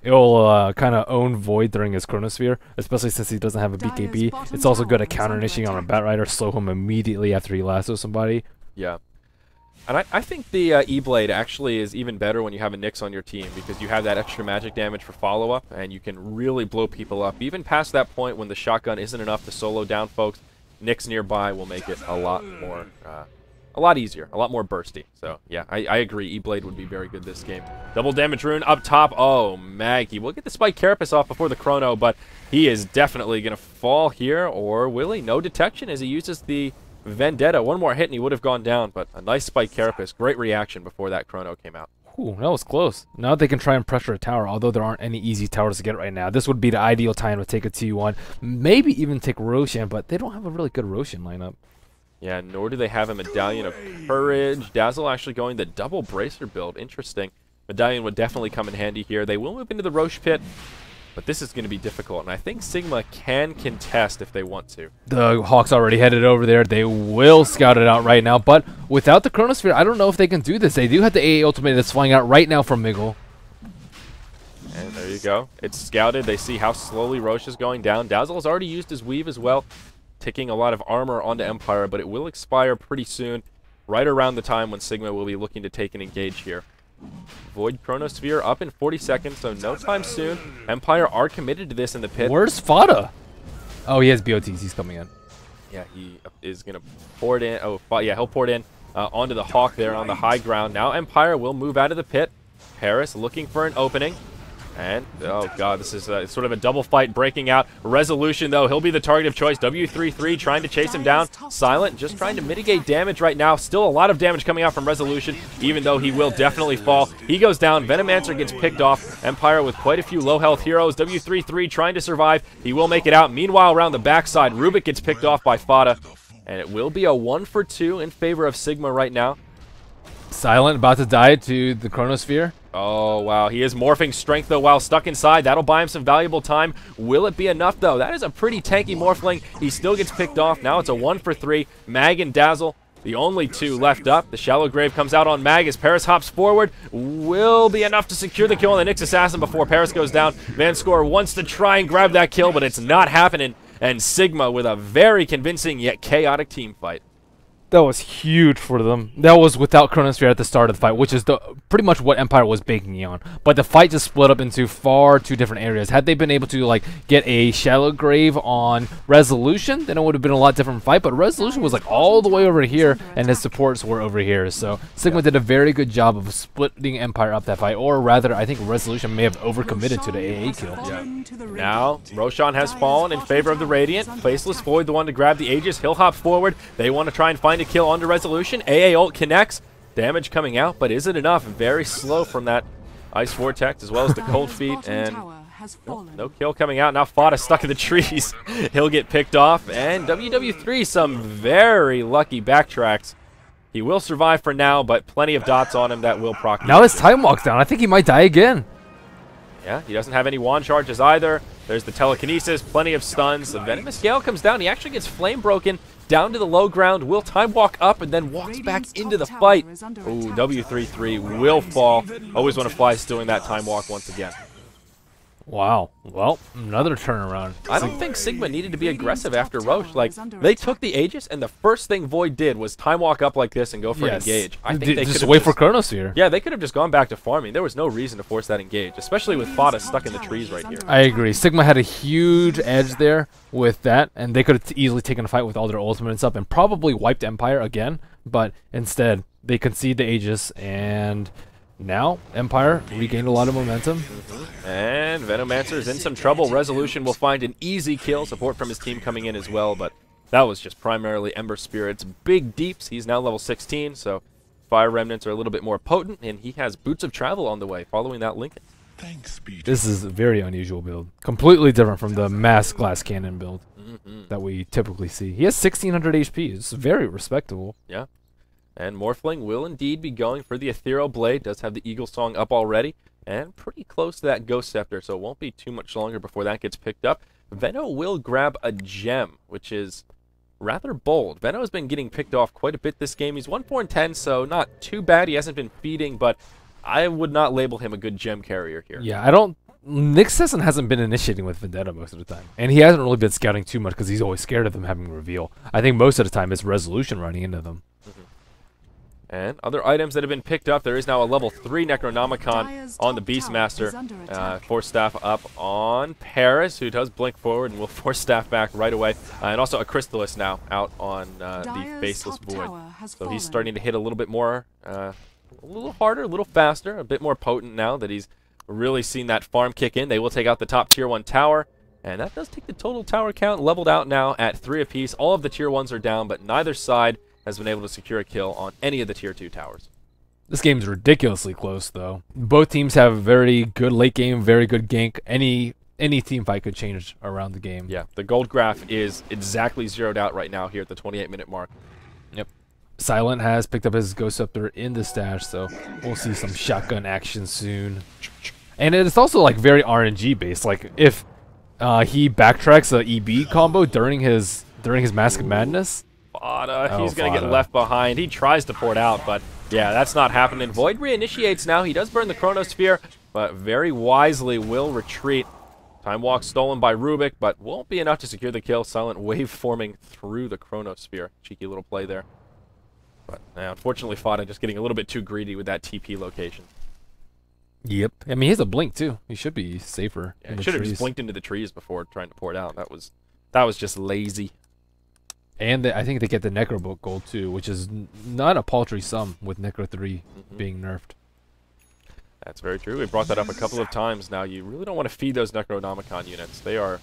It'll kind of own Void during his Chronosphere, especially since he doesn't have a BKB. It's also good at counter-initiating on a Batrider, slow him immediately after he lassos somebody. Yeah. And I think the E-Blade actually is even better when you have a Nyx on your team, because you have that extra magic damage for follow-up, and you can really blow people up. Even past that point when the shotgun isn't enough to solo down folks, Nyx nearby will make it a lot more... a lot easier, a lot more bursty. So, yeah, I agree. E-Blade would be very good this game. Double damage rune up top. Oh, Maggie. We'll get the Spike Carapace off before the Chrono, but he is definitely going to fall here, or will he? No detection as he uses the Vendetta. One more hit and he would have gone down, but a nice Spike Carapace. Great reaction before that Chrono came out. Ooh, that was close. Now they can try and pressure a tower, although there aren't any easy towers to get right now. This would be the ideal time to take a T1, maybe even take Roshan, but they don't have a really good Roshan lineup. Yeah, nor do they have a Medallion of Courage. Dazzle actually going the double Bracer build. Interesting. Medallion would definitely come in handy here. They will move into the Roche Pit, but this is going to be difficult, and I think Sigma can contest if they want to. The Hawks already headed over there. They will scout it out right now, but without the Chronosphere, I don't know if they can do this. They do have the AA Ultimate that's flying out right now from Miggle. And there you go. It's scouted. They see how slowly Roche is going down. Dazzle has already used his Weave as well, ticking a lot of armor onto Empire, but it will expire pretty soon, right around the time when Sigma will be looking to take and engage here. Void Chronosphere up in 40 seconds, so no time soon. Empire are committed to this in the pit. Where's Fada? Oh, he has BOTs. He's coming in. Yeah, he is going to pour it in. Oh, yeah, he'll pour it in onto the Hawk there on the high ground. Now Empire will move out of the pit. Paris looking for an opening. And, oh god, this is sort of a double fight breaking out. Resolution, though, he'll be the target of choice. W33 trying to chase him down. Silent, just trying to mitigate damage right now. Still a lot of damage coming out from Resolution, even though he will definitely fall. He goes down. Venomancer gets picked off. Empire with quite a few low-health heroes. W33 trying to survive. He will make it out. Meanwhile, around the backside, Rubik gets picked off by Fada. And it will be a 1-for-2 in favor of Sigma right now. Silent about to die to the Chronosphere. Oh, wow. He is morphing strength, though, while stuck inside. That'll buy him some valuable time. Will it be enough, though? That is a pretty tanky Morphling. He still gets picked off. Now it's a 1 for 3. Mag and Dazzle, the only two left up. The Shallow Grave comes out on Mag as Paris hops forward. Will be enough to secure the kill on the Nyx Assassin before Paris goes down. Vanscore wants to try and grab that kill, but it's not happening. And Sigma with a very convincing yet chaotic team fight. That was huge for them. That was without Chronosphere at the start of the fight, which is pretty much what Empire was banking on. But the fight just split up into far two different areas. Had they been able to like get a Shallow Grave on Resolution, then it would have been a lot different fight. But Resolution was like all the way over here, and his supports were over here. So Sigma did a very good job of splitting Empire up that fight. Or rather, I think Resolution may have overcommitted to the AA kill. Yeah. Now, Roshan has fallen in favor of the Radiant. Faceless Void, the one to grab the Aegis. He'll hop forward. They want to try and find a kill onto Resolution. AA ult connects. Damage coming out, but is it enough? Very slow from that Ice Vortex as well as the Cold Feet. And no kill coming out. Now Fada stuck in the trees. He'll get picked off. And WW3, some very lucky backtracks. He will survive for now, but plenty of dots on him that will proc. Now his time walks down. I think he might die again. Yeah, he doesn't have any wand charges either. There's the telekinesis, plenty of stuns. The Venomous Gale comes down. He actually gets flame broken down to the low ground. Will time walk up and then walks back into the fight. Ooh, W33 will fall. Always want to fly doing that time walk once again. Wow. Well, another turnaround. I don't think Sigma needed to be aggressive after Roche. Like, they took the Aegis, and the first thing Void did was time walk up like this and go for an engage. I think they just wait for Chronosphere. Yeah, they could have just gone back to farming. There was no reason to force that engage, especially with Fada stuck in the trees right here. I agree. Sigma had a huge edge there with that, and they could have easily taken a fight with all their ultimates up and probably wiped Empire again, but instead, they concede the Aegis, and now Empire regained a lot of momentum. And Venomancer is in some trouble. Resolution will find an easy kill. Support from his team coming in as well, but that was just primarily Ember Spirit's big deeps. He's now level 16, so Fire Remnants are a little bit more potent, and he has Boots of Travel on the way following that Lincoln. This is a very unusual build. Completely different from the mass glass cannon build that we typically see. He has 1600 HP. It's very respectable. Yeah. And Morphling will indeed be going for the Ethereal Blade. Does have the Eagle Song up already. And pretty close to that Ghost Scepter, so it won't be too much longer before that gets picked up. Veno will grab a gem, which is rather bold. Veno has been getting picked off quite a bit this game. He's 1-4-10, so not too bad. He hasn't been feeding, but I would not label him a good gem carrier here. Yeah, I don't... Nyx Assassin hasn't been initiating with Vendetta most of the time. And he hasn't really been scouting too much because he's always scared of them having reveal. I think most of the time it's Resolution running into them. And other items that have been picked up, there is now a level 3 Necronomicon on the Beastmaster. Force Staff up on Paris, who does blink forward and will force Staff back right away. And also a Crystallis now out on the Faceless Void. So he's starting to hit a little bit more, a little harder, a little faster, a bit more potent now that he's really seen that farm kick in. They will take out the top tier 1 tower. And that does take the total tower count leveled out now at 3 apiece. All of the tier 1s are down, but neither side has been able to secure a kill on any of the tier 2 towers. This game's ridiculously close, though. Both teams have very good late game, very good gank. Any team fight could change around the game. Yeah, the gold graph is exactly zeroed out right now here at the 28-minute mark. Yep. Silent has picked up his Ghost Scepter in the stash, so we'll see some shotgun action soon. And it's also like very RNG based. Like if he backtracks a EB combo during his Mask of Madness. Fada, he's going to get left behind. He tries to port out, but yeah, that's not happening. Void reinitiates now. He does burn the Chronosphere, but very wisely will retreat. Time walk stolen by Rubik, but won't be enough to secure the kill. Silent wave forming through the Chronosphere. Cheeky little play there. But unfortunately, Fada just getting a little bit too greedy with that TP location. Yep. I mean, he has a blink, too. He should be safer. Yeah, he should have just blinked into the trees before trying to port out. That was just lazy. And I think they get the Necro Book gold too, which is not a paltry sum with Necro 3 being nerfed. That's very true. We brought that up a couple of times now. You really don't want to feed those Necronomicon units. They're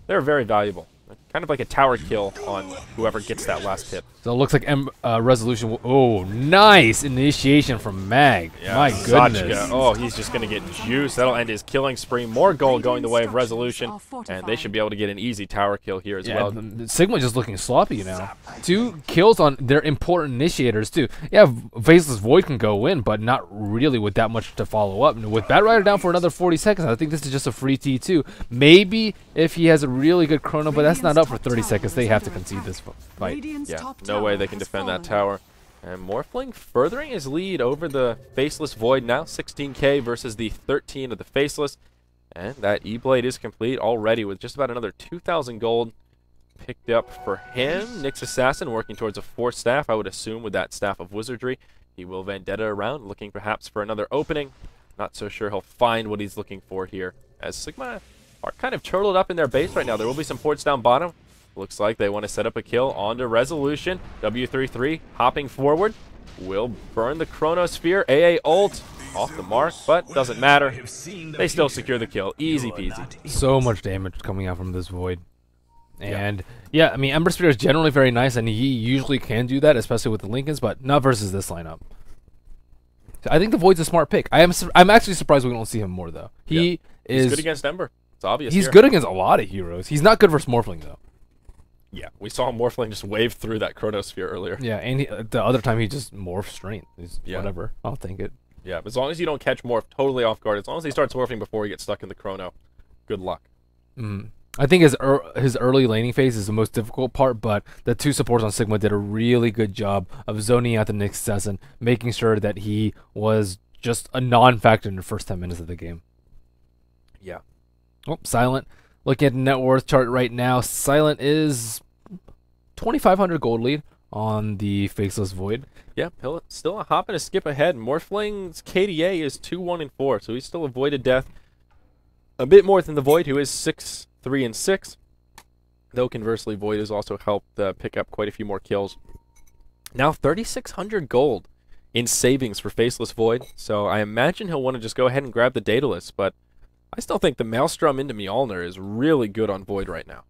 very valuable. kind of like a tower kill on whoever gets that last hit. So it looks like Resolution. Oh, nice initiation from Mag. Yeah, My goodness. Sachka. Oh, he's just going to get juice. That'll end his killing spree. More gold going the way of Resolution. And they should be able to get an easy tower kill here as well. Sigma just looking sloppy now. 2 kills on their important initiators, too. Yeah, Faceless Void can go in, but not really with that much to follow up. And with Batrider down for another 40 seconds, I think this is just a free T2. Maybe if he has a really good chrono, but that's not up for 30 seconds. They have to concede this fight. Yeah, no way they can defend that tower. And Morphling furthering his lead over the Faceless Void now. 16k versus the 13 of the Faceless. And that E-Blade is complete already with just about another 2,000 gold picked up for him. Nyx Assassin working towards a 4th staff, I would assume, with that Staff of Wizardry. He will Vendetta around, looking perhaps for another opening. Not so sure he'll find what he's looking for here, as Sigma are kind of turtled up in their base right now. There will be some ports down bottom. Looks like they want to set up a kill onto Resolution. W33 hopping forward. Will burn the Chronosphere. AA ult off the mark, but doesn't matter. They still secure the kill. Easy peasy. So much damage coming out from this Void. And yeah, I mean, Ember Spirit is generally very nice, and he usually can do that, especially with the Lincolns, but not versus this lineup. I think the Void's a smart pick. I'm actually surprised we don't see him more, though. He's good against Ember. It's obvious. He's good against a lot of heroes. He's not good versus Morphling, though. Yeah, we saw Morphling just wave through that Chronosphere earlier. Yeah, and the other time he just morphed strength. Whatever. I'll take it. Yeah, but as long as you don't catch Morph totally off guard, as long as he starts morphing before he gets stuck in the Chrono, good luck. I think his early laning phase is the most difficult part, but the 2 supports on Sigma did a really good job of zoning out the Nyx Assassin, making sure that he was just a non-factor in the first 10 minutes of the game. Yeah. Oh, Silent. Looking at the net worth chart right now, Silent is 2,500 gold lead on the Faceless Void. Yeah, he'll still a hop and a skip ahead. Morphling's KDA is 2-1-4, so he's still avoided death a bit more than the Void, who is 6-3-6. Though conversely, Void has also helped pick up quite a few more kills. Now 3,600 gold in savings for Faceless Void, so I imagine he'll want to just go ahead and grab the Daedalus, but I still think the Maelstrom into Mjolnir is really good on Void right now.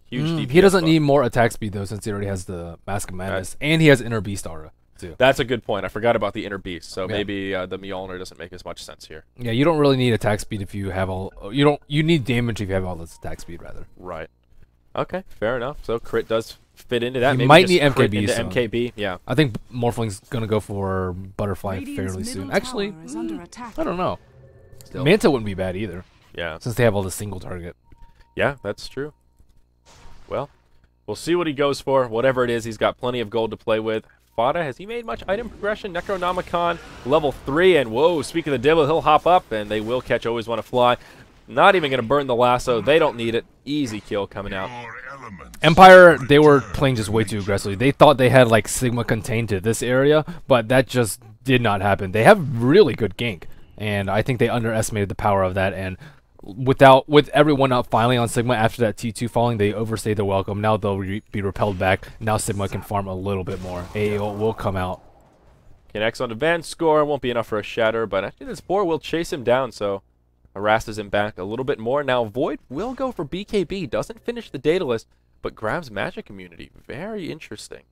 Huge DPS he doesn't buff. need more attack speed, though, since he already has the Mask of Madness, and he has Inner Beast Aura, too. That's a good point. I forgot about the Inner Beast, so maybe the Mjolnir doesn't make as much sense here. Yeah, you don't really need attack speed if you have all... You need damage if you have all this attack speed, rather. Right. Okay, fair enough. So crit does fit into that. He maybe might just need crit MKB into soon. MKB, yeah. I think Morphling's going to go for Butterfly fairly soon. Actually, I don't know. Still. Manta wouldn't be bad either. Yeah. Since they have all the single target. Yeah, that's true. Well, we'll see what he goes for. Whatever it is, he's got plenty of gold to play with. Fada, has he made much item progression? Necronomicon, level 3, and whoa, speak of the devil, he'll hop up, and they will catch Always Want to Fly. Not even going to burn the lasso. They don't need it. Easy kill coming out. Empire, they were playing just way too aggressively. They thought they had, like, Sigma contained to this area, but that just did not happen. They have really good gank, and I think they underestimated the power of that, and with everyone out finally on Sigma after that T2 falling, they overstayed their welcome. Now they'll be repelled back. Now Sigma can farm a little bit more. AO will come out. Connects on advanced score. Won't be enough for a shatter, but actually this boar will chase him down, so harasses him back a little bit more. Now Void will go for BKB. Doesn't finish the Daedalus, but grabs magic immunity. Very interesting.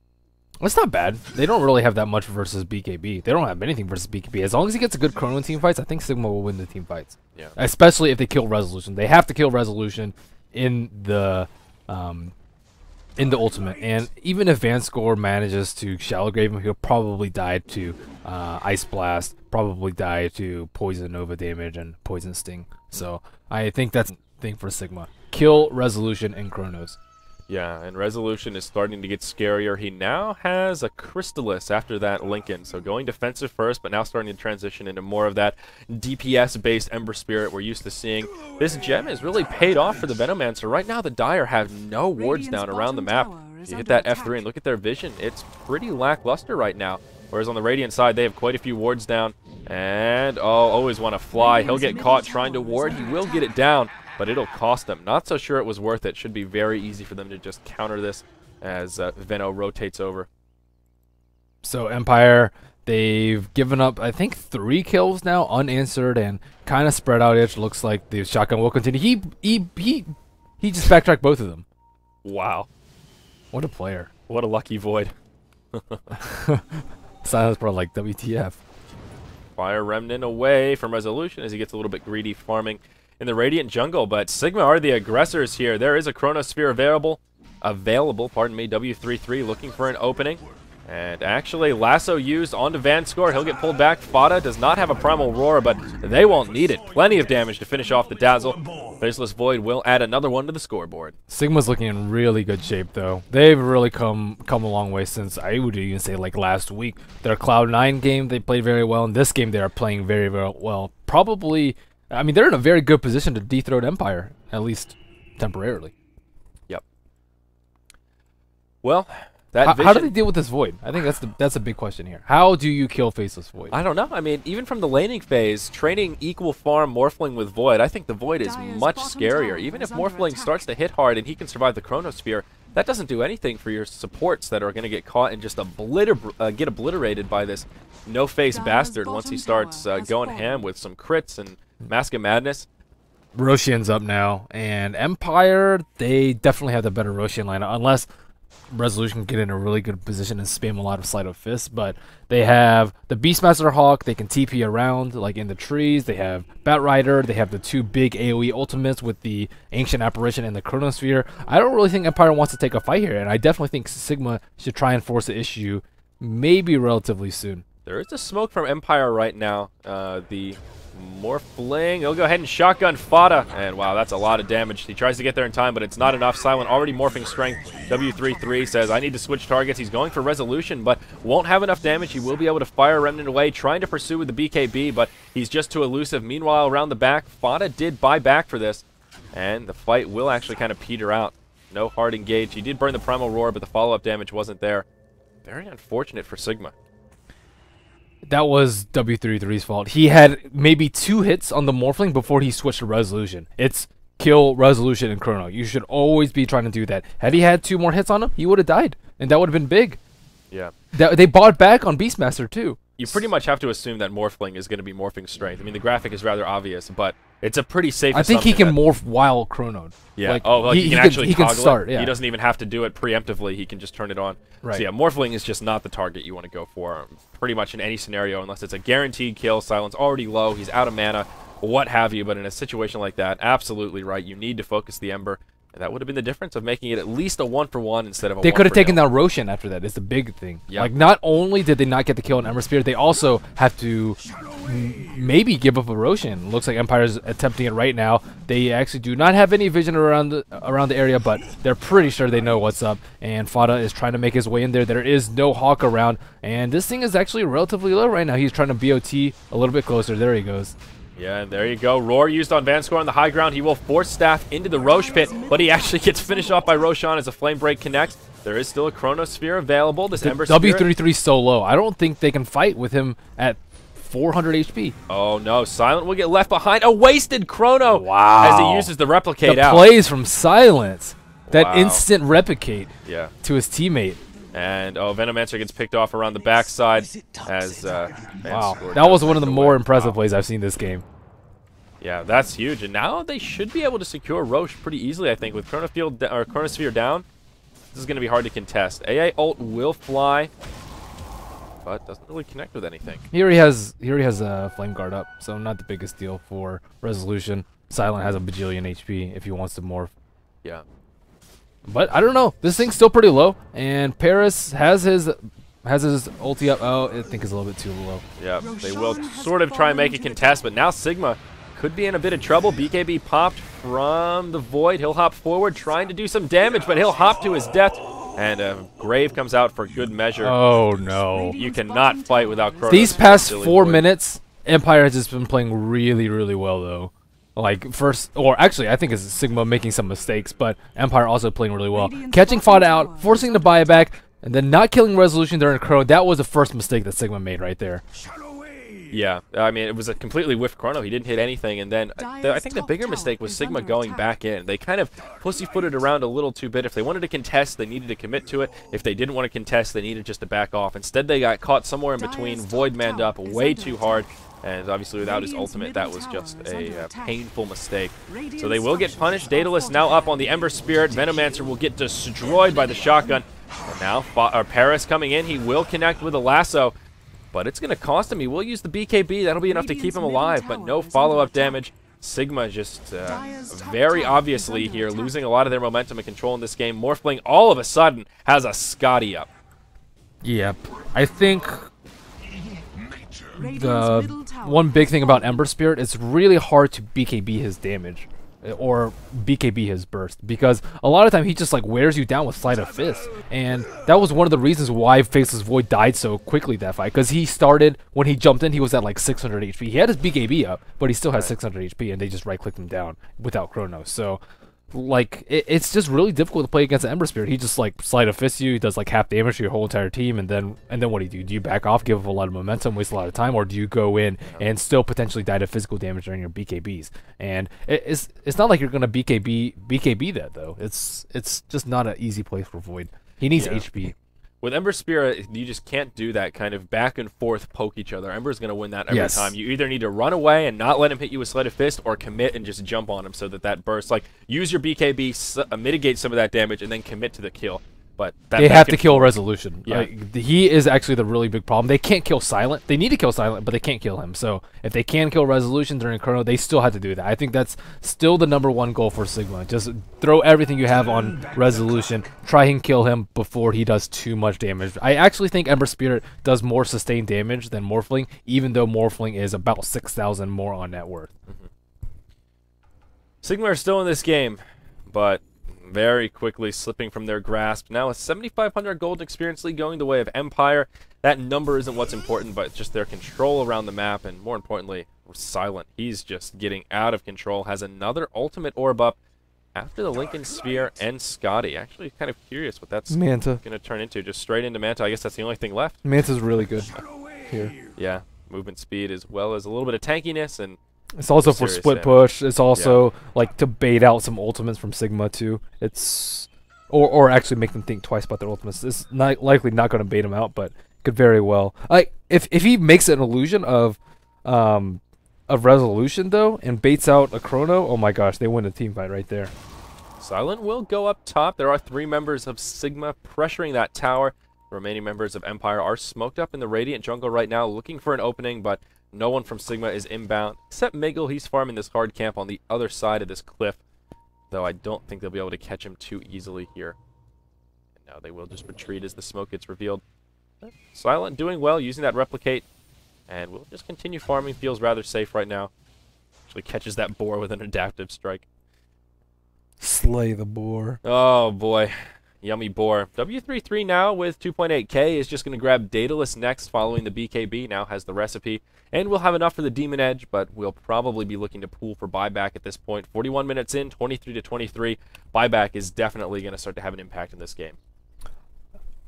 It's not bad. They don't really have that much versus BKB. They don't have anything versus BKB. As long as he gets a good chrono in team fights, I think Sigma will win the team fights. Yeah. Especially if they kill Resolution. They have to kill Resolution in the ultimate. And even if Vanscore manages to Shallow Grave him, he'll probably die to Ice Blast, probably die to Poison Nova damage and Poison Sting. So I think that's the thing for Sigma. Kill Resolution and Chronos. Yeah, and Resolution is starting to get scarier. He now has a Crystallis after that Lincoln, so going defensive first, but now starting to transition into more of that DPS-based Ember Spirit we're used to seeing. This gem has really paid off for the Venomancer. Right now, the Dire have no wards down around the map. You hit that F3 and look at their vision. It's pretty lackluster right now. Whereas on the Radiant side, they have quite a few wards down. And, Always Want to Fly. He'll get caught trying to ward. He will get it down, but it'll cost them. Not so sure it was worth it. Should be very easy for them to just counter this as Veno rotates over. So Empire, they've given up, I think, 3 kills now, unanswered, and kind of spread out. It looks like the shotgun will continue. He just backtracked both of them. Wow. What a player. What a lucky Void. Silence probably like WTF. Fire Remnant away from Resolution as he gets a little bit greedy farming in the Radiant jungle, but Sigma are the aggressors here. There is a Chronosphere available, pardon me, W33 looking for an opening. And actually, Lasso used onto Vanscore. He'll get pulled back. Fada does not have a Primal Roar, but they won't need it. Plenty of damage to finish off the Dazzle. Faceless Void will add another one to the scoreboard. Sigma's looking in really good shape, though. They've really come a long way since, I would even say, like last week. Their Cloud9 game, they played very well. In this game, they are playing very, very well. Probably, I mean, they're in a very good position to dethrone Empire, at least temporarily. Yep. Well... How do they deal with this Void? I think that's a big question here. How do you kill Faceless Void? I don't know. I mean, even from the laning phase, trading equal farm Morphling with Void, I think the Void is much scarier. Even if Morphling starts to hit hard and he can survive the Chronosphere, that doesn't do anything for your supports that are going to get caught and just get obliterated by this no-face bastard once he starts going ham with some crits and Mask of Madness. Roshan's up now, and Empire, they definitely have the better Roshan lineup, unless Resolution can get in a really good position and spam a lot of Sleight of Fist, but they have the Beastmaster Hawk, they can TP around like in the trees, they have Batrider, they have the two big AoE ultimates with the Ancient Apparition and the Chronosphere. I don't really think Empire wants to take a fight here, and I definitely think Sigma should try and force the issue maybe relatively soon. There is a smoke from Empire right now. The Morphling, he'll go ahead and shotgun Fada, and wow, that's a lot of damage. He tries to get there in time, but it's not enough. Silent already morphing strength. W33 says, I need to switch targets. He's going for Resolution, but won't have enough damage. He will be able to fire Remnant away, trying to pursue with the BKB, but he's just too elusive. Meanwhile, around the back, Fada did buy back for this, and the fight will actually kind of peter out. No hard engage. He did burn the Primal Roar, but the follow-up damage wasn't there. Very unfortunate for Sigma. That was W33's fault. He had maybe 2 hits on the Morphling before he switched to Resolution. It's kill, Resolution, and Chrono. You should always be trying to do that. Had he had 2 more hits on him, he would have died, and that would have been big. Yeah. They bought back on Beastmaster, too. You pretty much have to assume that Morphling is going to be morphing strength. I mean, the graphic is rather obvious, but it's a pretty safe I think he can morph while chronoed. Yeah. Like, he can actually toggle start, it. yeah. He doesn't even have to do it preemptively. He can just turn it on. Right. So yeah, Morphling is just not the target you want to go for pretty much in any scenario unless it's a guaranteed kill. Silence already low. He's out of mana, what have you. But in a situation like that, absolutely right. You need to focus the Ember. And that would have been the difference of making it at least a 1-for-1 instead of a 1-for-0. They could have taken down Roshan after that. It's the big thing. Yep. Like, not only did they not get the kill on Ember Spear, they also have to maybe give up a Roshan. Looks like Empire's attempting it right now. They actually do not have any vision around the area, but they're pretty sure they know what's up. And Fada is trying to make his way in there. There is no Hawk around, and this thing is actually relatively low right now. He's trying to BOT a little bit closer. There he goes. Yeah, and there you go. Roar used on Vanscore on the high ground. He will force Staff into the Roche pit, but he actually gets finished off by Roshan as a Flame Break connects. There is still a Chronosphere available. This Ember Spirit. W33 is so low. I don't think they can fight with him at 400 HP. Oh no, Silent will get left behind. A wasted Chrono. Wow. As he uses the Replicate the out. plays from Silence. That Wow. instant replicate to his teammate. And Venomancer gets picked off around the backside as wow, that was one of the more impressive plays I've seen this game. Yeah, that's huge. And now they should be able to secure Roche pretty easily, I think, with Chronosphere down. This is going to be hard to contest. AA ult will fly, but doesn't really connect with anything. He already has a Flame Guard up, so not the biggest deal for Resolution. Silent has a bajillion HP if he wants to morph. Yeah. But I don't know. This thing's still pretty low, and Paris has his ulti up. Oh, I think it's a little bit too low. Yeah, they will sort of try and make a contest, but now Sigma could be in a bit of trouble. BKB popped from the Void. He'll hop forward, trying to do some damage, but he'll hop to his death. And Grave comes out for good measure. Oh no! You cannot fight without Chronos. These past 4 minutes, Empire has just been playing really, really well though. Like first, or actually, I think it's Sigma making some mistakes, but Empire also playing really well. Catching Fada out, forcing the buyback, and then not killing Resolution during Chrono. That was the first mistake that Sigma made right there. Yeah, I mean, it was a completely whiffed Chrono. He didn't hit anything, and then I think the bigger mistake was Sigma going back in. They kind of pussyfooted around a little too bit. If they wanted to contest, they needed to commit to it. If they didn't want to contest, they needed just to back off. Instead, they got caught somewhere in between, Void manned up way too hard, And obviously without his ultimate, that was just a painful mistake. So they will get punished. Daedalus now up on the Ember Spirit. Venomancer will get destroyed by the shotgun. And now Paris coming in. He will connect with a lasso. But it's going to cost him. He will use the BKB. That'll be enough to keep him alive. But no follow-up damage. Sigma just very obviously here losing a lot of their momentum and control in this game. Morphling all of a sudden has a Scotty up. Yep. I think the one big thing about Ember Spirit, it's really hard to BKB his damage or BKB his burst, because a lot of time he just like wears you down with Sleight of Fist, and that was one of the reasons why Faceless Void died so quickly that fight, because he started, when he jumped in, he was at like 600 HP. He had his BKB up, but he still had 600 HP, and they just right-clicked him down without Chronos. So like it's just really difficult to play against the Ember Spirit. He just like Sleight of Fist you, he does like half damage to your whole entire team, and then what do you do? Do you back off, give up a lot of momentum, waste a lot of time, or do you go in and still potentially die to physical damage during your BKBs? And it's not like you're gonna BKB that though. It's just not an easy place for Void. He needs HP. With Ember Spirit, you just can't do that kind of back and forth poke each other. Ember's going to win that every time. You either need to run away and not let him hit you with Sleight of Fist, or commit and just jump on him so that burst. Like, use your BKB, mitigate some of that damage, and then commit to the kill. But they have to kill Resolution. Yeah. Like, he is actually the really big problem. They can't kill Silent. They need to kill Silent, but they can't kill him. So if they can kill Resolution during Chrono, they still have to do that. I think that's still the #1 goal for Sigma. Just throw everything you have on Resolution. Try and kill him before he does too much damage. I actually think Ember Spirit does more sustained damage than Morphling, even though Morphling is about 6,000 more on net worth. Sigma are still in this game, but very quickly slipping from their grasp. Now a 7,500 gold experience lead going the way of Empire. That number isn't what's important, but just their control around the map, and more importantly, Silent. He's just getting out of control. Has another ultimate orb up after the Lincoln Sphere and Scotty. Actually kind of curious what that's going to turn into. Just straight into Manta. I guess that's the only thing left. Manta's really good here. Yeah, movement speed as well as a little bit of tankiness, and it's also for split push. It's also like to bait out some ultimates from Sigma too. It's or actually make them think twice about their ultimates. It's not likely not going to bait them out, but could very well. Like if he makes an illusion of Resolution though and baits out a Chrono, oh my gosh, they win a team fight right there. Silent will go up top. There are 3 members of Sigma pressuring that tower. The remaining members of Empire are smoked up in the Radiant jungle right now, looking for an opening, but no one from Sigma is inbound, except Miguel. He's farming this hard camp on the other side of this cliff, though I don't think they'll be able to catch him too easily here. And now they will just retreat as the smoke gets revealed. Silent doing well, using that replicate, and we'll just continue farming. Feels rather safe right now. Actually catches that boar with an adaptive strike. Slay the boar. Oh boy. Yummy boar. W33 now with 2.8k is just going to grab Daedalus next following the BKB. Now has the recipe. And we'll have enough for the Demon Edge, but we'll probably be looking to pool for buyback at this point. 41 minutes in, 23 to 23. Buyback is definitely going to start to have an impact in this game.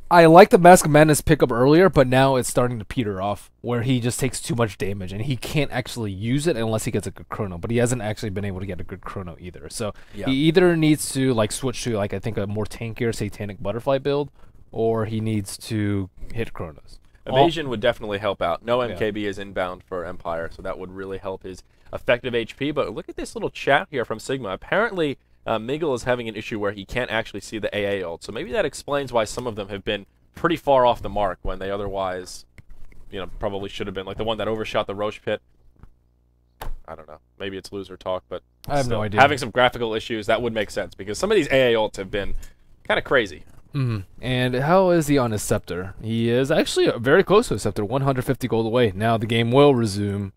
I like the Mask of Madness pickup earlier, but now it's starting to peter off, where he just takes too much damage, and he can't actually use it unless he gets a good Chrono, but he hasn't actually been able to get a good Chrono either. So he either needs to like switch to like I think a more tankier Satanic Butterfly build, or he needs to hit Chronos. Evasion would definitely help out. No MKB is inbound for Empire, so that would really help his effective HP. But look at this little chat here from Sigma. Apparently, Miguel is having an issue where he can't actually see the AA ult, so maybe that explains why some of them have been pretty far off the mark when they otherwise, you know, probably should have been. Like the one that overshot the Roche pit. I don't know. Maybe it's loser talk, but I have no idea. Having some graphical issues, that would make sense, because some of these AA ults have been kind of crazy. And how is he on his Scepter? He is actually very close to his Scepter, 150 gold away. Now the game will resume.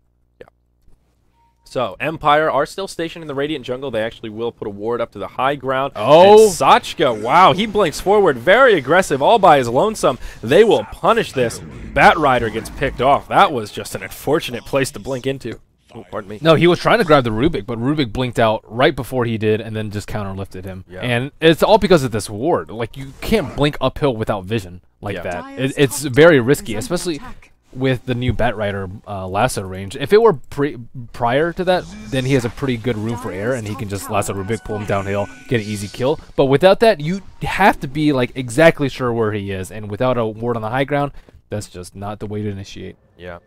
So, Empire are still stationed in the Radiant jungle. They actually will put a ward up to the high ground. Oh! And Sachka, wow, he blinks forward, very aggressive, all by his lonesome. They will punish this. Bat Rider gets picked off. That was just an unfortunate place to blink into. Oh, pardon me. No, he was trying to grab the Rubik, but Rubik blinked out right before he did and then just counter-lifted him. And it's all because of this ward. Like, you can't blink uphill without vision like that. It's very risky, especially with the new Bat Rider lasso range. If it were prior to that, then he has a pretty good room for air, and he can just lasso Rubik, pull him downhill, get an easy kill. But without that, you have to be like exactly sure where he is, and without a ward on the high ground, that's just not the way to initiate. Yeah.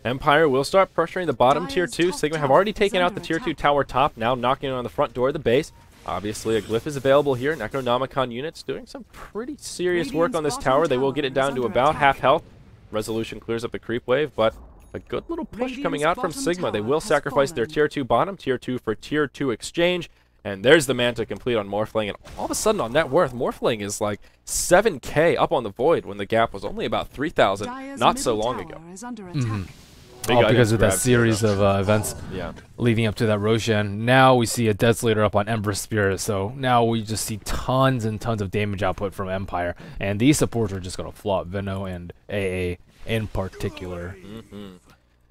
Empire will start pressuring the bottom tier Dire's 2. top Sigma have tower already is taken out under the tier 2 attack. tower top, now knocking on the front door of the base. Obviously, a glyph is available here. Necronomicon units doing some pretty serious work Radiant's on this bottom tower. They will tower get it is down to under about attack. half health. Resolution clears up the creep wave, but a good little push Radiant's coming out from bottom Sigma. They tower will has sacrifice their fallen. tier 2 bottom, tier 2 for tier 2 exchange. And there's the Manta complete on Morphling. And all of a sudden on net worth, Morphling is like 7K up on the Void when the gap was only about 3,000 Dire's not so middle long tower ago. is under attack. Big All items because of that grabbed here, series though. of events Yeah. leading up to that Roshan. Now we see a Desolator up on Ember Spirit, so now we just see tons and tons of damage output from Empire, and these supports are just going to flop, Veno and AA in particular.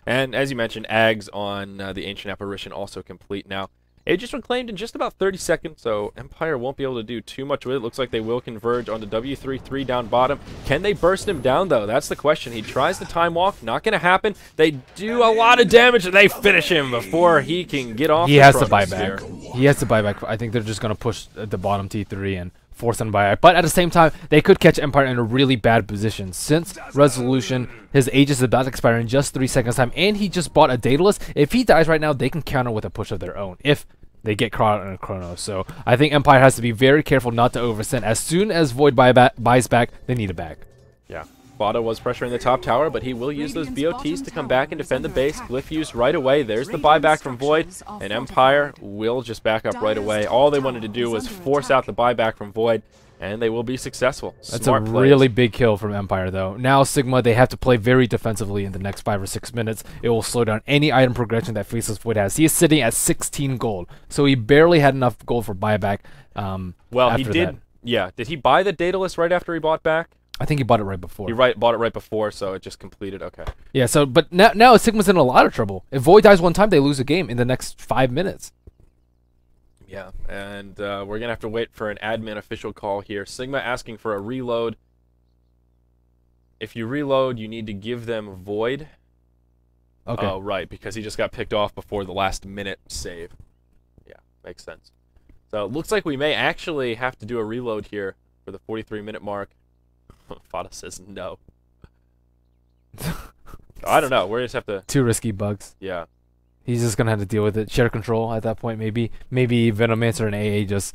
And as you mentioned, Ags on the Ancient Apparition also complete now. Age is reclaimed in just about 30 seconds, so Empire won't be able to do too much with it. Looks like they will converge on the W3-3 down bottom. Can they burst him down, though? That's the question. He tries the time walk. Not going to happen. They do a lot of damage, and they finish him before he can get off He the has to buy Chronosphere. back. He has to buy back. I think they're just going to push the bottom T3 and force them to buy back. But at the same time, they could catch Empire in a really bad position. Since Resolution, his age is about to expire in just 3 seconds time, and he just bought a Daedalus. If he dies right now, they can counter with a push of their own. If they get caught out in a chrono. So I think Empire has to be very careful not to oversend. As soon as Void buys back, they need it back. Yeah. Vada was pressuring the top tower, but he will use those BOTs to come back and defend the base. Glyph use right away. There's the buyback from Void, and Empire will just back up right away. All they wanted to do was force out the buyback from Void, and they will be successful. That's Smart a plays. really big kill from Empire, though. Now Sigma, they have to play very defensively in the next 5 or 6 minutes. It will slow down any item progression that Faceless Void has. He is sitting at 16 gold, so he barely had enough gold for buyback. Well, he after did. that. Yeah. Did he buy the Daedalus right after he bought back? I think he bought it right before. He bought it right before, so it just completed. Okay. Yeah, so, but now Sigma's in a lot of trouble. If Void dies one time, they lose a game in the next 5 minutes. Yeah, and we're going to have to wait for an admin official call here. Sigma asking for a reload. If you reload, you need to give them Void. Okay. Oh, right, because he just got picked off before the last minute save. Yeah, makes sense. So it looks like we may actually have to do a reload here for the 43-minute mark. Fada says no. I don't know. We just have to... Too risky bugs. Yeah. He's just gonna have to deal with it. Share control at that point, maybe Venomancer and AA just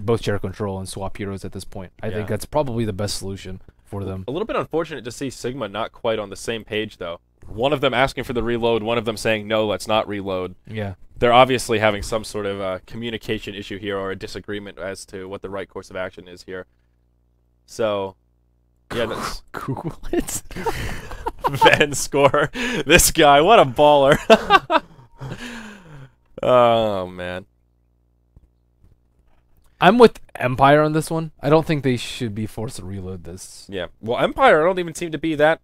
both share control and swap heroes at this point. I think that's probably the best solution for them. A little bit unfortunate to see Sigma not quite on the same page, though. One of them asking for the reload, one of them saying, no, let's not reload. Yeah. They're obviously having some sort of communication issue here or a disagreement as to what the right course of action is here. So, yeah, that's... Google it. Van score. This guy, what a baller. Oh, man. I'm with Empire on this one. I don't think they should be forced to reload this. Yeah. Well, Empire, I don't even seem to be that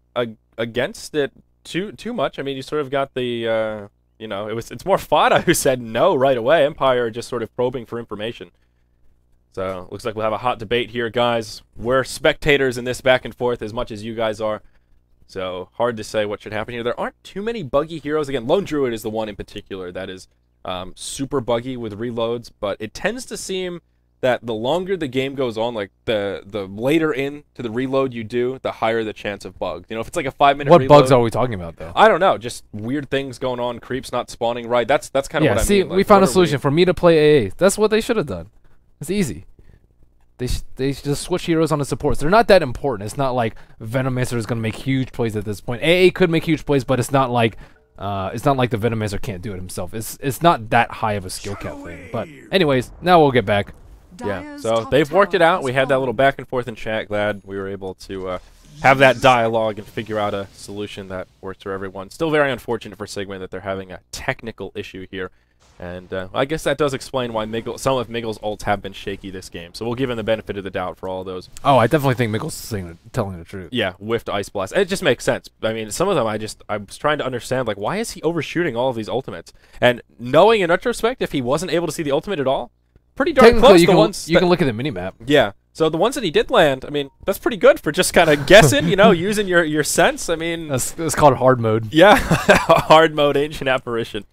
against it too much. I mean, you sort of got the, you know, it's more Fada who said no right away. Empire just sort of probing for information. So, looks like we'll have a hot debate here, guys. We're spectators in this back and forth as much as you guys are. So, hard to say what should happen here. There aren't too many buggy heroes. Again, Lone Druid is the one in particular that is super buggy with reloads, but it tends to seem that the longer the game goes on, like the later in to the reload you do, the higher the chance of bugs. You know, if it's like a 5-minute What reload, bugs are we talking about, though? I don't know, just weird things going on, creeps not spawning right. That's kind of Yeah, what I see, mean. Like, we found what a are solution for me to play AA. That's what they should have done. It's easy. They just switch heroes on the supports. They're not that important. It's not like Venomancer is going to make huge plays at this point. AA could make huge plays, but it's not like the Venomancer can't do it himself. It's not that high of a skill cap thing. But anyways, now we'll get back. Yeah, Dire's so top they've worked it tower out. has We had that little fallen. back and forth in chat. Glad we were able to have that dialogue and figure out a solution that works for everyone. Still very unfortunate for Sigma that they're having a technical issue here. And I guess that does explain why some of Miggle's ults have been shaky this game. So we'll give him the benefit of the doubt for all those. Oh, I definitely think Mickle's telling the truth. Yeah, whiffed Ice Blast. It just makes sense. I mean, some of them I was trying to understand, like, why is he overshooting all of these ultimates? And knowing in retrospect, if he wasn't able to see the ultimate at all, pretty darn Technically, close. you can look at the minimap. Yeah. So the ones that he did land, I mean, that's pretty good for just kind of guessing, you know, using your sense. I mean, That's called hard mode. yeah, hard mode Ancient Apparition.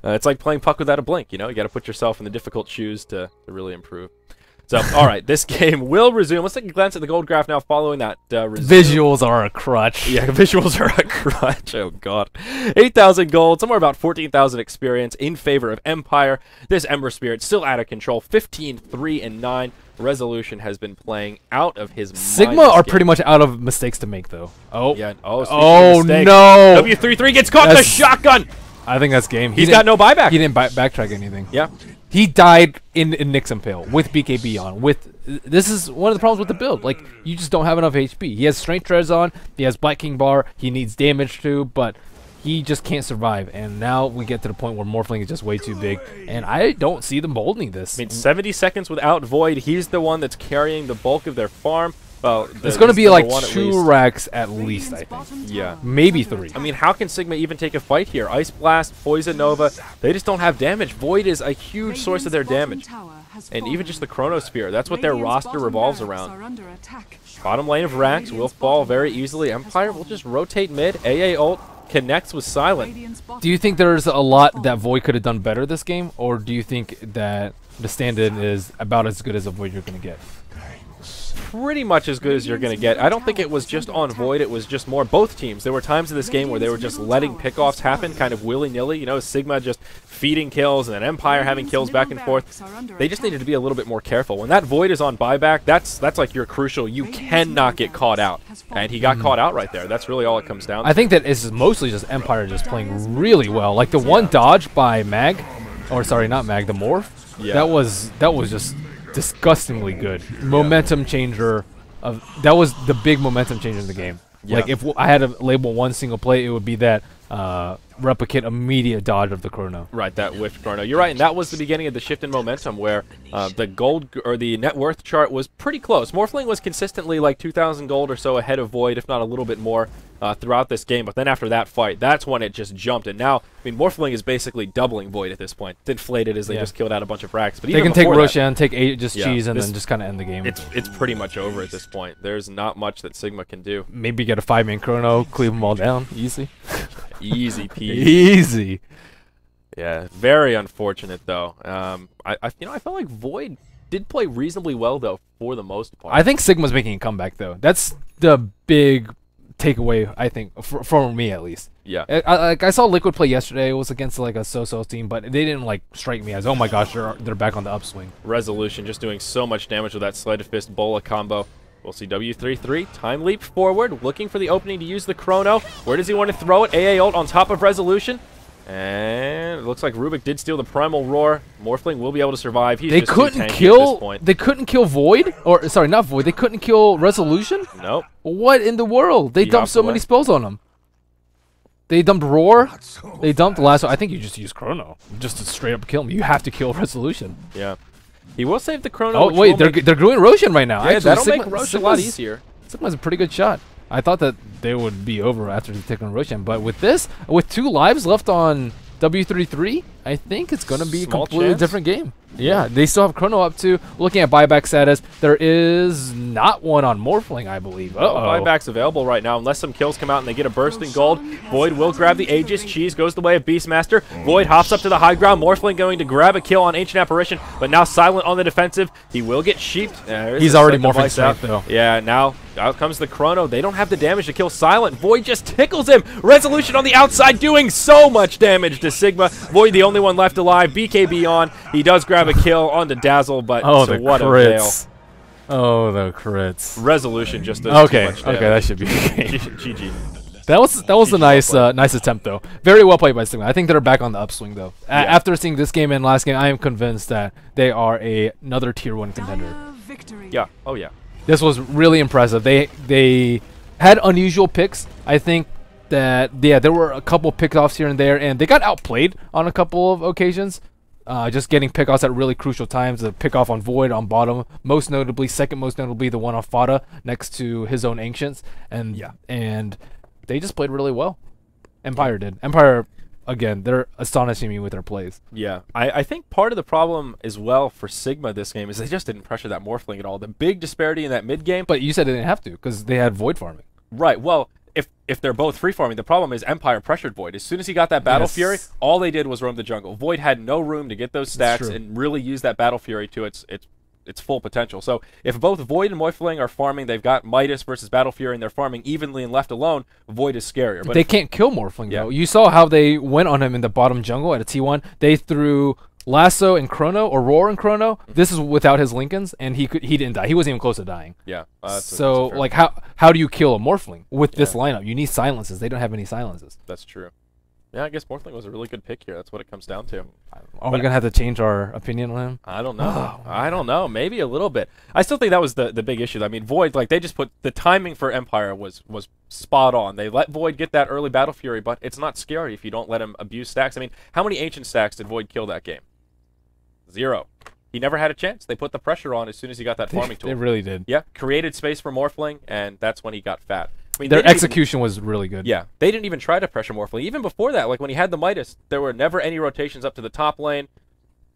It's like playing puck without a blink, you know. You got to put yourself in the difficult shoes to really improve. So, all right, this game will resume. Let's take a glance at the gold graph now following that resume. Visuals are a crutch. Yeah, visuals are a crutch. Oh, God. 8,000 gold, somewhere about 14,000 experience in favor of Empire. This Ember Spirit still out of control. 15, 3, and 9. Resolution has been playing out of his mind. Sigma are pretty much out of mistakes to make, though. Oh. Yeah. Oh, mistake, no. W33 gets caught in the shotgun. I think that's game. He's got no buyback. He didn't backtrack anything. Yeah. He died in Nix Impale with BKB on. This is one of the problems with the build. Like, you just don't have enough HP. He has Strength Treads on. He has Black King Bar. He needs damage too, but he just can't survive. And now we get to the point where Morphling is just way too big. And I don't see them holding this. I mean, 70 seconds without Void. He's the one that's carrying the bulk of their farm. Well, it's going to be like 2 racks at least, I think. Yeah. Maybe 3. I mean, how can Sigma even take a fight here? Ice Blast, Poison Nova, they just don't have damage. Void is a huge source of their damage. And even just the Chronosphere, that's what their roster revolves around. Bottom lane of racks will fall very easily. Empire will just rotate mid. AA ult connects with Silent. Do you think there's a lot that Void could have done better this game? Or do you think that the stand-in is about as good as a Void you're going to get? Pretty much as good as you're going to get. I don't think it was just on Void, it was just more both teams. There were times in this game where they were just letting pickoffs happen kind of willy-nilly. You know, Sigma just feeding kills and then Empire having kills back and forth. They just needed to be a little bit more careful. When that Void is on buyback, that's like your crucial. You cannot get caught out. And he got caught out right there. That's really all it comes down to. I think that it's mostly just Empire just playing really well. Like the one dodge by Mag, or sorry, not Mag, the Morph. Yeah. That was just disgustingly good. Momentum changer. That was the big momentum changer in the game. Yeah. Like if I had to label one single play, it would be that replicate immediate dodge of the Chrono. Right, that whiffed Chrono. You're right, and that was the beginning of the shift in momentum where the gold or the net worth chart was pretty close. Morphling was consistently like 2,000 gold or so ahead of Void, if not a little bit more throughout this game. But then after that fight, that's when it just jumped. And now, I mean, Morphling is basically doubling Void at this point. It's inflated as they just killed out a bunch of racks. But they even can take before Roshan, take cheese, and this, then just kind of end the game. It's pretty much over at this point. There's not much that Sigma can do. Maybe get a 5-man Chrono, cleave them all down, easy. Easy peasy. Easy. Yeah, very unfortunate though. I felt like Void did play reasonably well though for the most part. I think Sigma's making a comeback though. That's the big takeaway, I think, for me at least. Yeah. I saw Liquid play yesterday. It was against like a so-so team, but they didn't like strike me as, oh my gosh, they're back on the upswing. Resolution just doing so much damage with that Sleight Fist Bola combo. We'll see W33, time leap forward, looking for the opening to use the Chrono. Where does he want to throw it? AA ult on top of Resolution. And it looks like Rubik did steal the Primal Roar. Morphling will be able to survive. He's just too tanky at this point. They couldn't kill Void? Or, sorry, not Void. They couldn't kill Resolution? Nope. What in the world? They dumped so many spells on him. They dumped Roar. They dumped the last one. I think you just use Chrono. Just to straight up kill him. You have to kill Resolution. Yeah. He will save the Chrono. Oh, wait, they're doing Roshan right now. Yeah, actually, that'll make Roshan a lot easier. Sigma's a pretty good shot. I thought that they would be over after they take on Roshan, but with this, with 2 lives left on W33, I think it's going to be a completely different game. Yeah, they still have Chrono up to. Looking at buyback status, there is not one on Morphling, I believe. Buyback's available right now, unless some kills come out and they get a burst in gold. Void will grab the Aegis. Cheese goes the way of Beastmaster. Void hops up to the high ground. Morphling going to grab a kill on Ancient Apparition, but now Silent on the defensive. He will get sheeped. He's already morphing strength, though. Yeah, now out comes the Chrono. They don't have the damage to kill Silent. Void just tickles him. Resolution on the outside doing so much damage to Sigma. Void the only one left alive. BKB on. He does grab a kill onto Dazzle, but what a fail. Oh, the crits. Resolution just does too much damage. Okay, that should be okay. GG. That was a nice attempt though. Very well played by Sigma. I think they're back on the upswing though. After seeing this game and last game, I am convinced that they are another tier 1 contender. Yeah. Oh yeah. This was really impressive. They had unusual picks. I think that there were a couple pickoffs here and there, and they got outplayed on a couple of occasions. Just getting pickoffs at really crucial times. The pickoff on Void on bottom, second most notably the one on Fada next to his own Ancients, and they just played really well. Empire did. Empire, again, they're astonishing me with their plays. Yeah, I think part of the problem as well for Sigma this game is they just didn't pressure that Morphling at all. The big disparity in that mid game. But you said they didn't have to because they had Void farming. Right. Well, if they're both free farming, the problem is Empire pressured Void. As soon as he got that Battle Fury, all they did was roam the jungle. Void had no room to get those stacks and really use that Battle Fury to its its full potential. So if both Void and Morphling are farming, they've got Midas versus Battle Fury, and they're farming evenly and left alone, Void is scarier. But they can't kill Morphling, though. You saw how they went on him in the bottom jungle at a T1. They threw Lasso and Chrono, or Roar and Chrono. This is without his Lincolns, and he didn't die. He wasn't even close to dying. Yeah. So, like, how do you kill a Morphling with this lineup? You need silences. They don't have any silences. That's true. Yeah, I guess Morphling was a really good pick here. That's what it comes down to. Are we going to have to change our opinion on him? I don't know. I don't know. Maybe a little bit. I still think that was the big issue. I mean, Void, like, they just put the timing for Empire was spot on. They let Void get that early Battle Fury, but it's not scary if you don't let him abuse stacks. I mean, how many Ancient stacks did Void kill that game? 0. He never had a chance. They put the pressure on as soon as he got that farming tool. They really did. Yeah, created space for Morphling, and that's when he got fat. I mean, their execution was really good. Yeah, they didn't even try to pressure Morphling. Even before that, like when he had the Midas, there were never any rotations up to the top lane.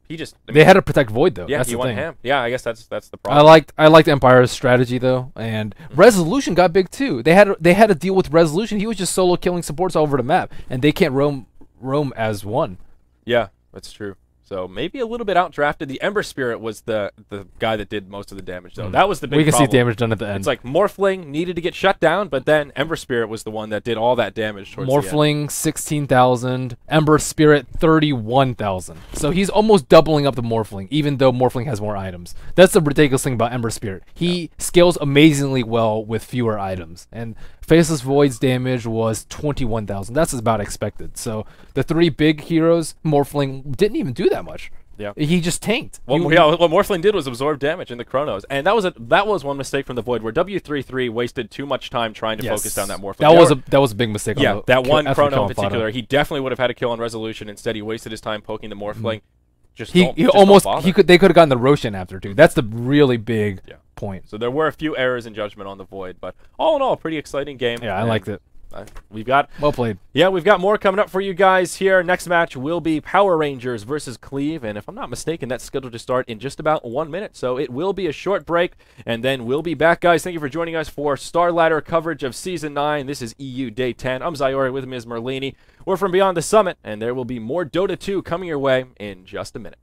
He just they had to protect Void though. Yeah, that's he the went thing. ham. Yeah, I guess that's the problem. I liked Empire's strategy though, and Resolution got big too. They had to deal with Resolution. He was just solo killing supports all over the map, and they can't roam as one. Yeah, that's true. So maybe a little bit outdrafted. The Ember Spirit was the guy that did most of the damage, though. That was the big problem. We can see damage done at the end. It's like Morphling needed to get shut down, but then Ember Spirit was the one that did all that damage towards Morphling, 16,000. Ember Spirit, 31,000. So he's almost doubling up the Morphling, even though Morphling has more items. That's the ridiculous thing about Ember Spirit. He scales amazingly well with fewer items. And Faceless Void's damage was 21,000. That's about expected. So the 3 big heroes, Morphling didn't even do that much. Yeah, he just tanked. What Morphling did was absorb damage in the Chronos, and that was one mistake from the Void where W33 wasted too much time trying to focus down that Morphling. That was a big mistake. Yeah, that one Chrono in particular, he definitely would have had a kill on Resolution. Instead, he wasted his time poking the Morphling. They could have gotten the Roshan after too. That's the really big point. So there were a few errors in judgment on the Void, but all in all, a pretty exciting game. Yeah, I liked it. We've got well played. Yeah, we've got more coming up for you guys here. Next match will be Power Rangers versus Cleve, and if I'm not mistaken, that's scheduled to start in just about 1 minute. So it will be a short break, and then we'll be back, guys. Thank you for joining us for Starladder coverage of Season 9. This is EU Day 10. I'm Zyori, with me is Merlini. We're from Beyond the Summit, and there will be more Dota 2 coming your way in just a minute.